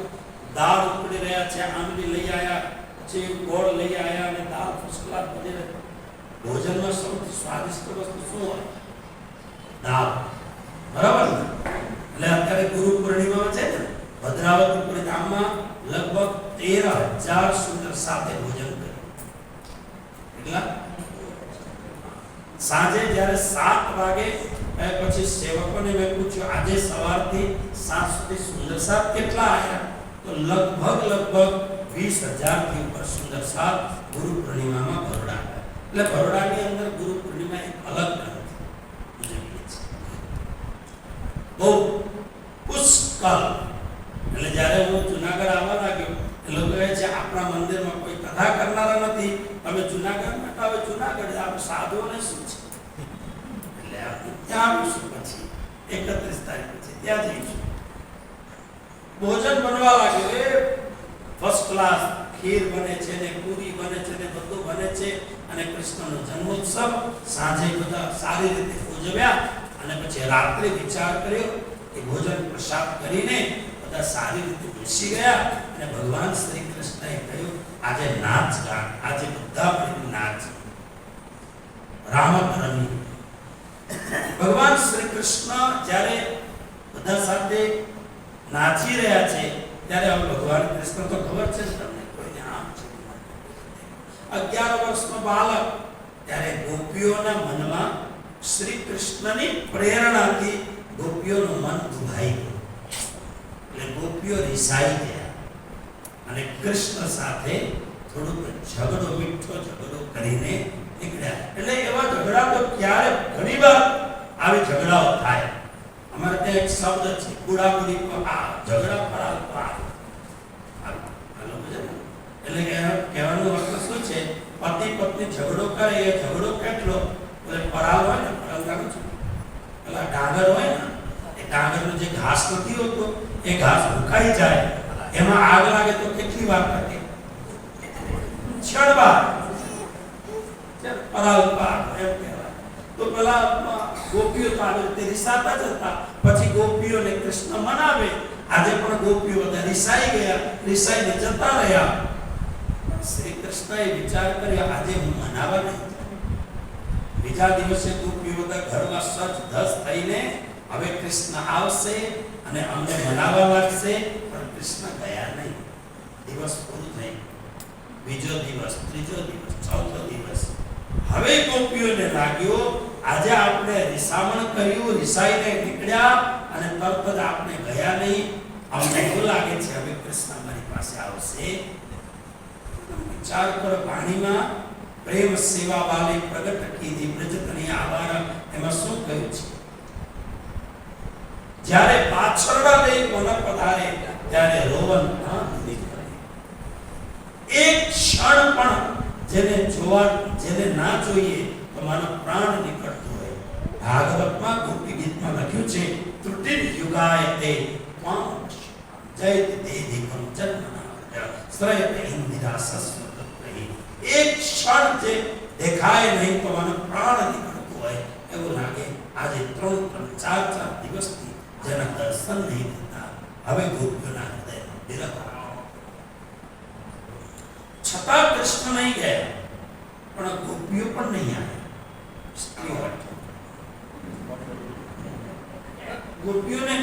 દાળ ઉકળી રહ્યા છે, આંબલી લઈ આવ્યા, પછી ગોળ લઈ આવ્યા અને દાળ ફર્સ્ટ ક્લાસ બની રહી. ભોજનમાં સૌથી સ્વાદિષ્ટ વસ્તુ શું હોય? દાળ. બરાબર ને? એટલે અત્યારે ગુરુ પૂર્ણિમા છે ને, ભદ્રાવતીપુરી ધામમાં લગભગ 13,000 સુંદર સાથે ભોજન કર્યું. એટલા સાંજે જ્યારે 7 વાગે પછી સેવકોને મેં પૂછ્યું આજે સવારથી સાંજ સુધી સુંદર સાથ કેટલા આવ્યા? તો લગભગ 20,000 થી ઉપર સુંદર સાથ ગુરુ પૂર્ણિમામાં ભરોડા આવ્યા. એટલે ભરોડાની અંદર ગુરુ પૂર્ણિમા એક અલગ ઉજવીએ છીએ. બહુ પુષ્કળ. એટલે જ્યારે હું જુનાગઢ આવવા લાગ્યો એ લોકો કહે છે આપણા મંદિરમાં કોઈ કથા કરનારા નથી, તમે જુનાગઢમાં તો હવે જુનાગઢ આપણે સાધુઓને શું છે એટલે આપણે ત્યાં આવીશું. પછી 31 તારીખ પછી ત્યાં જઈશું. ભોજન બનવા લાગ્યું એ ફર્સ્ટ ક્લાસ. ખીર બને છે ને પૂરી બને છે ને બધું બને છે અને કૃષ્ણનો જન્મોત્સવ સાંજે બધા સારી રીતે ઉજવ્યા. અને પછી રાત્રે વિચાર કર્યો કે ભોજન પ્રસાદ કરીને બધા સારી રીતે બેસી ગયા અને ભગવાન શ્રી કૃષ્ણએ કહ્યું આજે નાચ ગાન, આજે બધા મળીને નાચ. રામધરની ભગવાન શ્રી કૃષ્ણ જ્યારે બધા સાથે નાચી રહ્યા છે ત્યારે હવે ભગવાન કૃષ્ણ તો ખબર છે તમને કોઈને આમ છે 11 વર્ષનો બાળક. ત્યારે ગોપીઓના મનમાં શ્રી કૃષ્ણની પ્રેરણાથી ગોપીઓનું મન દુભાઈ ગયું. એટલે ગોપીઓ રિસાઈ ગયા અને કૃષ્ણ સાથે થોડુંક મીઠો ઝઘડો કરીને નીકળ્યા. એટલે એવા ઝઘડા તો ક્યારે ઘણીવાર આવી ઝઘડાઓ થાય. અમારે ત્યાં એક શબ્દ છે બુડાબુડી ઝઘડા ફરાલ એટલે કહેવાનો અર્થ શું છે? પતિ પત્ની ઝઘડો કરે એ ઝઘડો કેટલો? એટલે પરાલ હોય ને, પરાલ પેલા ડાંગર હોય ને, એ ડાંગરનો જે ઘાસ નથી હોતો એ ઘાસ સુકાઈ જાય, એમાં આગ લાગે તો કેટલી વાર લાગે? ક્ષણવાર. પરાલ પાક એમ કહેવાય. તો પેલા ગોપીઓ તો આવી રીતે રિસાતા જ હતા. પછી ગોપીઓને કૃષ્ણ મનાવે. આજે પણ ગોપીઓ બધા રિસાઈ ગયા, રિસાઈને જતા રહ્યા. શ્રી કૃષ્ણએ વિચાર કર્યો આજે હું મનાવા નહીં. બીજા દિવસે ગોપીઓ બધા ઘરમાં સજ ધસ થઈને હવે કૃષ્ણ આવશે અને અમને મનાવવા લાગશે, પણ કૃષ્ણ ગયા નહીં. દિવસ પૂરું થઈ, બીજો દિવસ, ત્રીજો દિવસ, ચોથો દિવસ. હવે ગોપીઓને લાગ્યો આજે આપણે રિસામણ કર્યું, રિસાઈને નીકળ્યા અને તરત જ આપણે ગયા નહીં. અમને એવું લાગે છે હવે કૃષ્ણ અમારી પાસે આવશે. વિચાર કરો, વાણીમાં પ્રેમ સેવા વાલી પ્રગટ કીધી બ્રજતની આવાર. એમાં શું કહ્યું છે? જ્યારે પાછળના લઈ મન પધારે ત્યારે રોવન ના નીકળે. એક ક્ષણ પણ જેને ના જોઈએ તો માનો પ્રાણ નીકળતો હોય. ભાગવતમાં ગોપી ગીતમાં લખ્યું છે ત્રુટિ યુગાય તે ત્વામ જયત દેદી કંચન શ્રયતે ઇન્દિરા સસ્વતત્રહી. એક ક્ષણ જે દેખાય નહીં તો માનો પ્રાણ નીકળતો હોય એવું લાગે. આજે 3-4 દિવસથી જેના દર્શન નહીં થતા હવે ગોપીઓના હૃદયમાં વિરહ. છતાં કૃષ્ણ નહીં ગયા પણ ગોપીઓ પણ નહીં આવ્યા. ગોપીઓને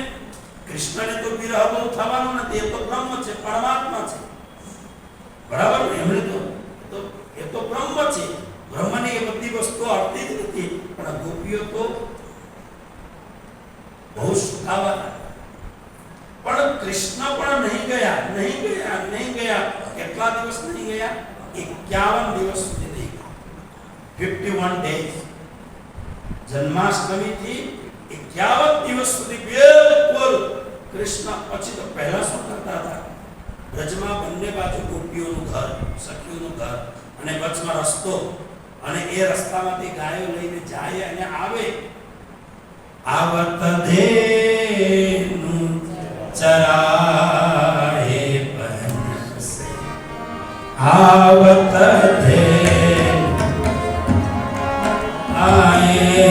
કૃષ્ણને તો વિરહ બહુ થવાનો નથી. એ તો બ્રહ્મ છે, પરમાત્મા છે. બરાબર ને? એમણે તો એ તો બ્રહ્મ છે. બ્રહ્મની એ બધી વસ્તુઓ આવતી જ નથી. પણ ગોપીઓ તો બહુ સુખાવા. પણ કૃષ્ણ પણ નહીં ગયા. કેટલા દિવસ નહીં ગયા? 51 દિવસ સુધી નહીં ગયા. 51 days. જન્માષ્ટમી થી 51 યાવત દિવસ સુધી બિલકુલ કૃષ્ણ પછી તો પહેલા શું કરતા હતા? બ્રજમાં બંને બાજુ ગોપીઓનું ઘર, સખીઓનું ઘર અને વચમાં રસ્તો, અને એ રસ્તામાંથી ગાયો લઈને જાય અને આવે. આવત ધેનુ ચરાહે પનસે, આવત ધેનુ આવત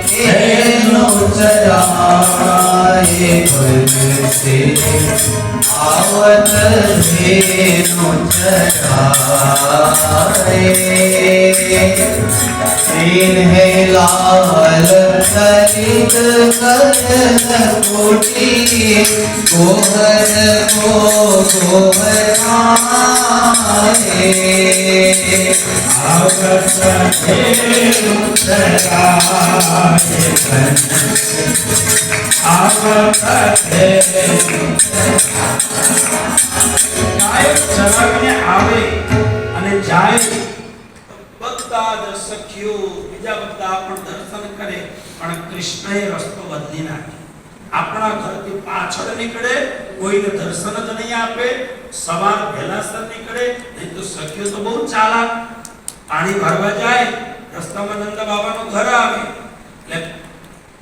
ધેનુ ચરાહે પનસે, आवत धेनु चराए, इन्हे लाल सरित कदम कोटि, गोहर को गोहराए, आवत धेनु चराए पनसे, आवत धेनु ગાયો ચરાવીને આવે અને જાય. બધા જ સખીઓ બીજા બધા પણ દર્શન કરે, પણ કૃષ્ણએ રસ્તો બદલી નાખ્યો. આપણા ઘરથી પાછળ નીકળે, કોઈને દર્શન જ નહીં આપે, સવાર વહેલાસર નીકળે, નહીં તો સખીઓ તો બહુ ચાલાક. પાણી ભરવા જાય, રસ્તામાં નંદ બાબાનું ઘર આવે, એટલે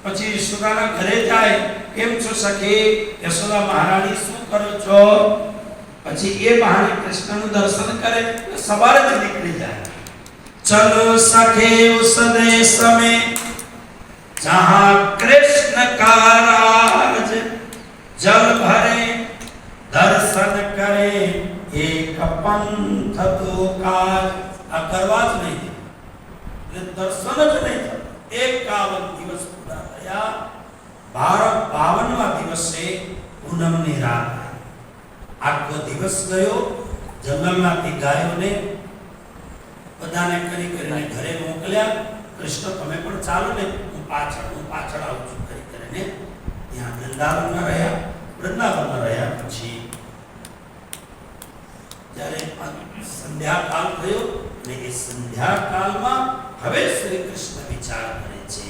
પછી યશોદાના ઘરે જાય. કેમ છો સખી? યશોદા મહારાણી શું કરો છો? પછી એ બહાને કૃષ્ણનું દર્શન કરે, સવારે જ નીકળી જાય. ચલો સખે ઉસ દેશ में जहां कृष्ण का राज, जल भरे दर्शन करे एक पंथ तो काज. આ કરવા જ નહીં, એટલે દર્શન જ નહીં. 51 દિવસ પૂરા થયા. 52મા દિવસે પૂનમની રાત. આખો દિવસ ગયો. જંગલમાંથી ગાયોને બધાને કરીને ઘરે મોકલ્યા. કૃષ્ણ તમે પણ ચાલો ને, હું પાછળ આવું છું કરીને ત્યાં વૃંદાવનમાં રહ્યા. વૃંદાવનમાં રહ્યા પછી જ્યારે સંધ્યાકાળ થયો, અને એ સંધ્યાકાળમાં હવે શ્રી કૃષ્ણ વિચાર કરે છે.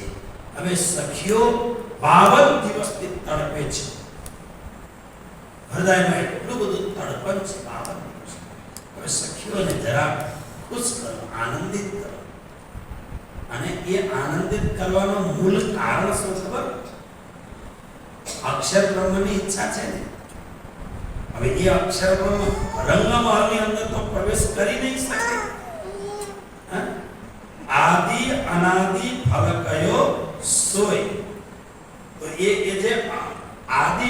હવે સખીઓ 52 દિવસથી તડપે છે. હૃદયમાં એટલું બધું તડપણ છે 52 દિવસ. હવે સખીઓને જરા ખુશ કરો, આનંદિત કરો. અને એ આનંદિત કરવાનું મૂળ કારણ શું ખબર? અક્ષર બ્રહ્મની ઈચ્છા છે ને. હવે એ અક્ષર બ્રહ્મ રંગમહલની અંદર તો પ્રવેશ કરી નહીં શકે. આદિ અનાદિ ફલ કયો સોય. તો એ જે આદિ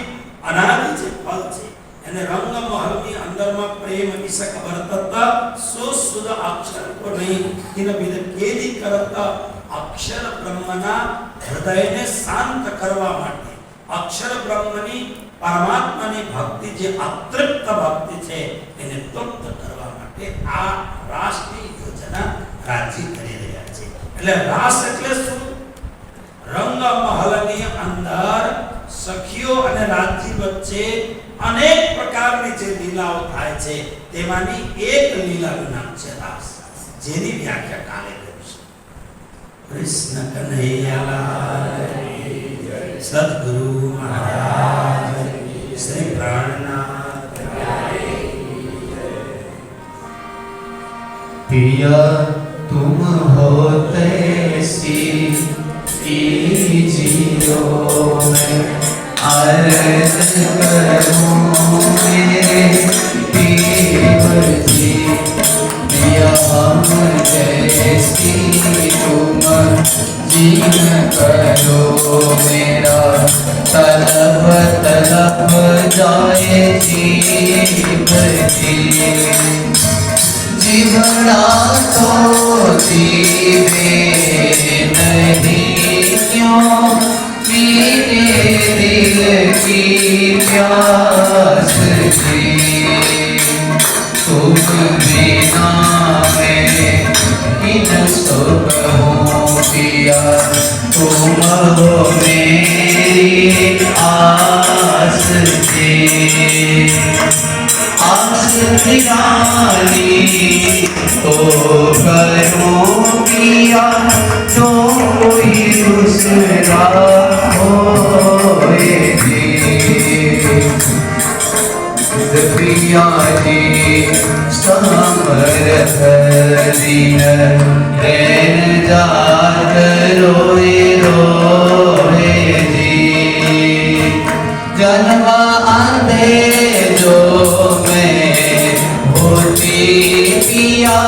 અનાદિ જે ફલ છે એને રંગમહલની અંદરમાં પ્રેમ ઈશક વર્તતા સો સુદ અક્ષર કો નહીં કિન બિદ કેદી કરતા. અક્ષર બ્રહ્મના હૃદયને શાંત કરવા માટે, અક્ષર બ્રહ્મની પરમાત્માની ભક્તિ જે અતૃપ્ત ભક્તિ છે એને તૃપ્ત કરવા માટે આ રાસની યોજના રાજી કરી રહ્યા છે. એટલે રાસ એટલે શું? રંગમહલની અંદર સખીઓ અને રાજજી વચ્ચે અનેક પ્રકારની જે લીલાઓ થાય છે તેમાંની એક લીલાનું નામ છે રાસ, જેની વ્યાખ્યા કાલે કરીશું. કૃષ્ણ કનૈયા સદગુરુ મહારાજ શ્રી પ્રાણનાથ पिया तुम होते सी कीजियो मैं अर्ज करूं मेरे पीर जी. पिया हम जैसी तुम जीवन करो मेरा तलब तलब जाए जीव जी. जीवड़ा तो जीवे नहीं क्यों मेरे दिल की प्यास जी. तुम बिना मैं किन सो कहूँ पिया तुम हो मेरे मेरी आस थी, आस निराली तो करूं पिया, जो कोई दूसरा होए जी। पिया जी समरथ दीन रैन जात रोए रोए जी। जन्म आंधे जो मैं होती पिया,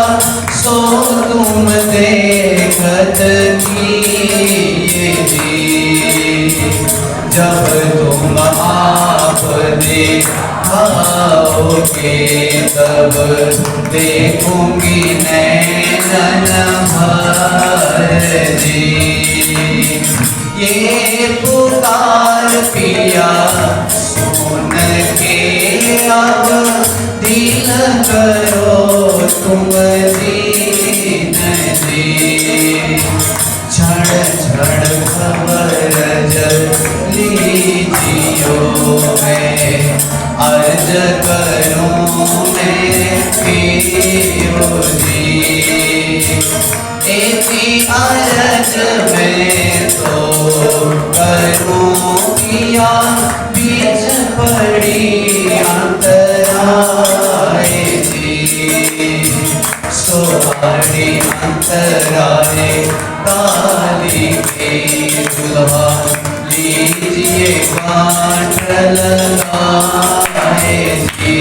सो तुम देखत किए जी। जब तुम आप दिखाओगे तब देखूंगी नैनन भर जी। ये पुकार पिया सुन के अब दिल करो तुम दीन जी। क्षण क्षण खबर जब लीजियो मैं, अर्ज करूं मैं पियो जी। ऐसी अर्ज में तो करूं पिया, बीच पड़ी अंतराय जी। सोहारी अंतराय काली के दुल्हा, लीजिए कांठ लगाए जी।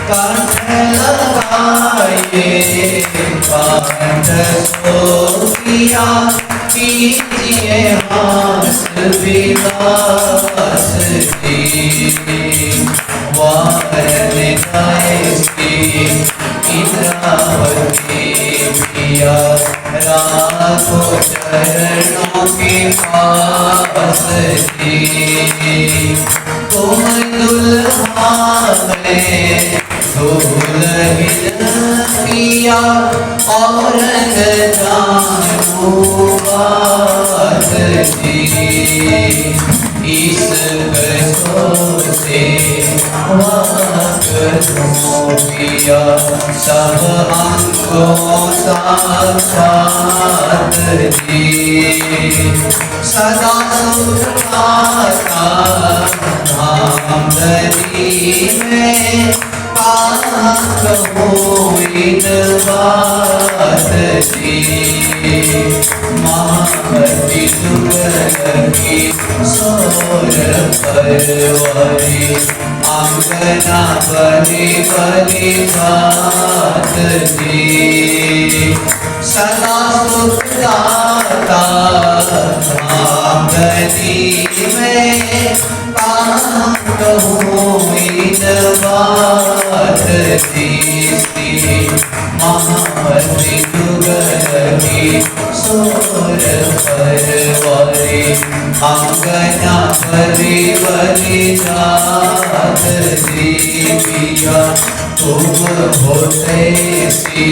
कांठ लगाए कांठ सो पिया, कीजिए हास विलास जी। वारन गायत्री इंद्रावती पिया, राखो चरणों के पास जी। तुम दुल्हा में दुल्हन पिया, और जानो बात जी। इस कसों से वाक तुम पिया, सब अंगों साक्षात जी। सदा सुखाता धाम धरी में, कहूँ इन बात जी। महावती दुर्गी सोर परवारी, आंगना बनी बनी बात जी। सदा सुखदाता धाम धरी में, कहूँ इन बात जी। महावती दुर्गी सोर परवारी, आंगना भरी भरी जात जी। पिया तुम होते सी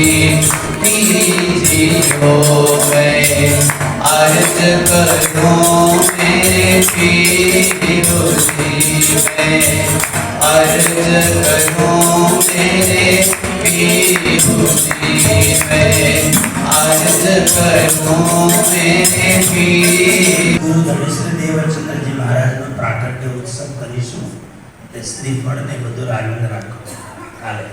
कीजियो मैं, अर्ज करूं मेरे पियो जी मैं। अर्ज करूं मेरे पियो जी मैं, अर्ज करूं मेरे पियो। ગુરુ ધનેશ્વર દેવચંદ્રજી મહારાજનો પ્રાગટ્ય ઉત્સવ કરીશું. તે શ્રીફળ ને બધું આનંદ રાખો કાલે.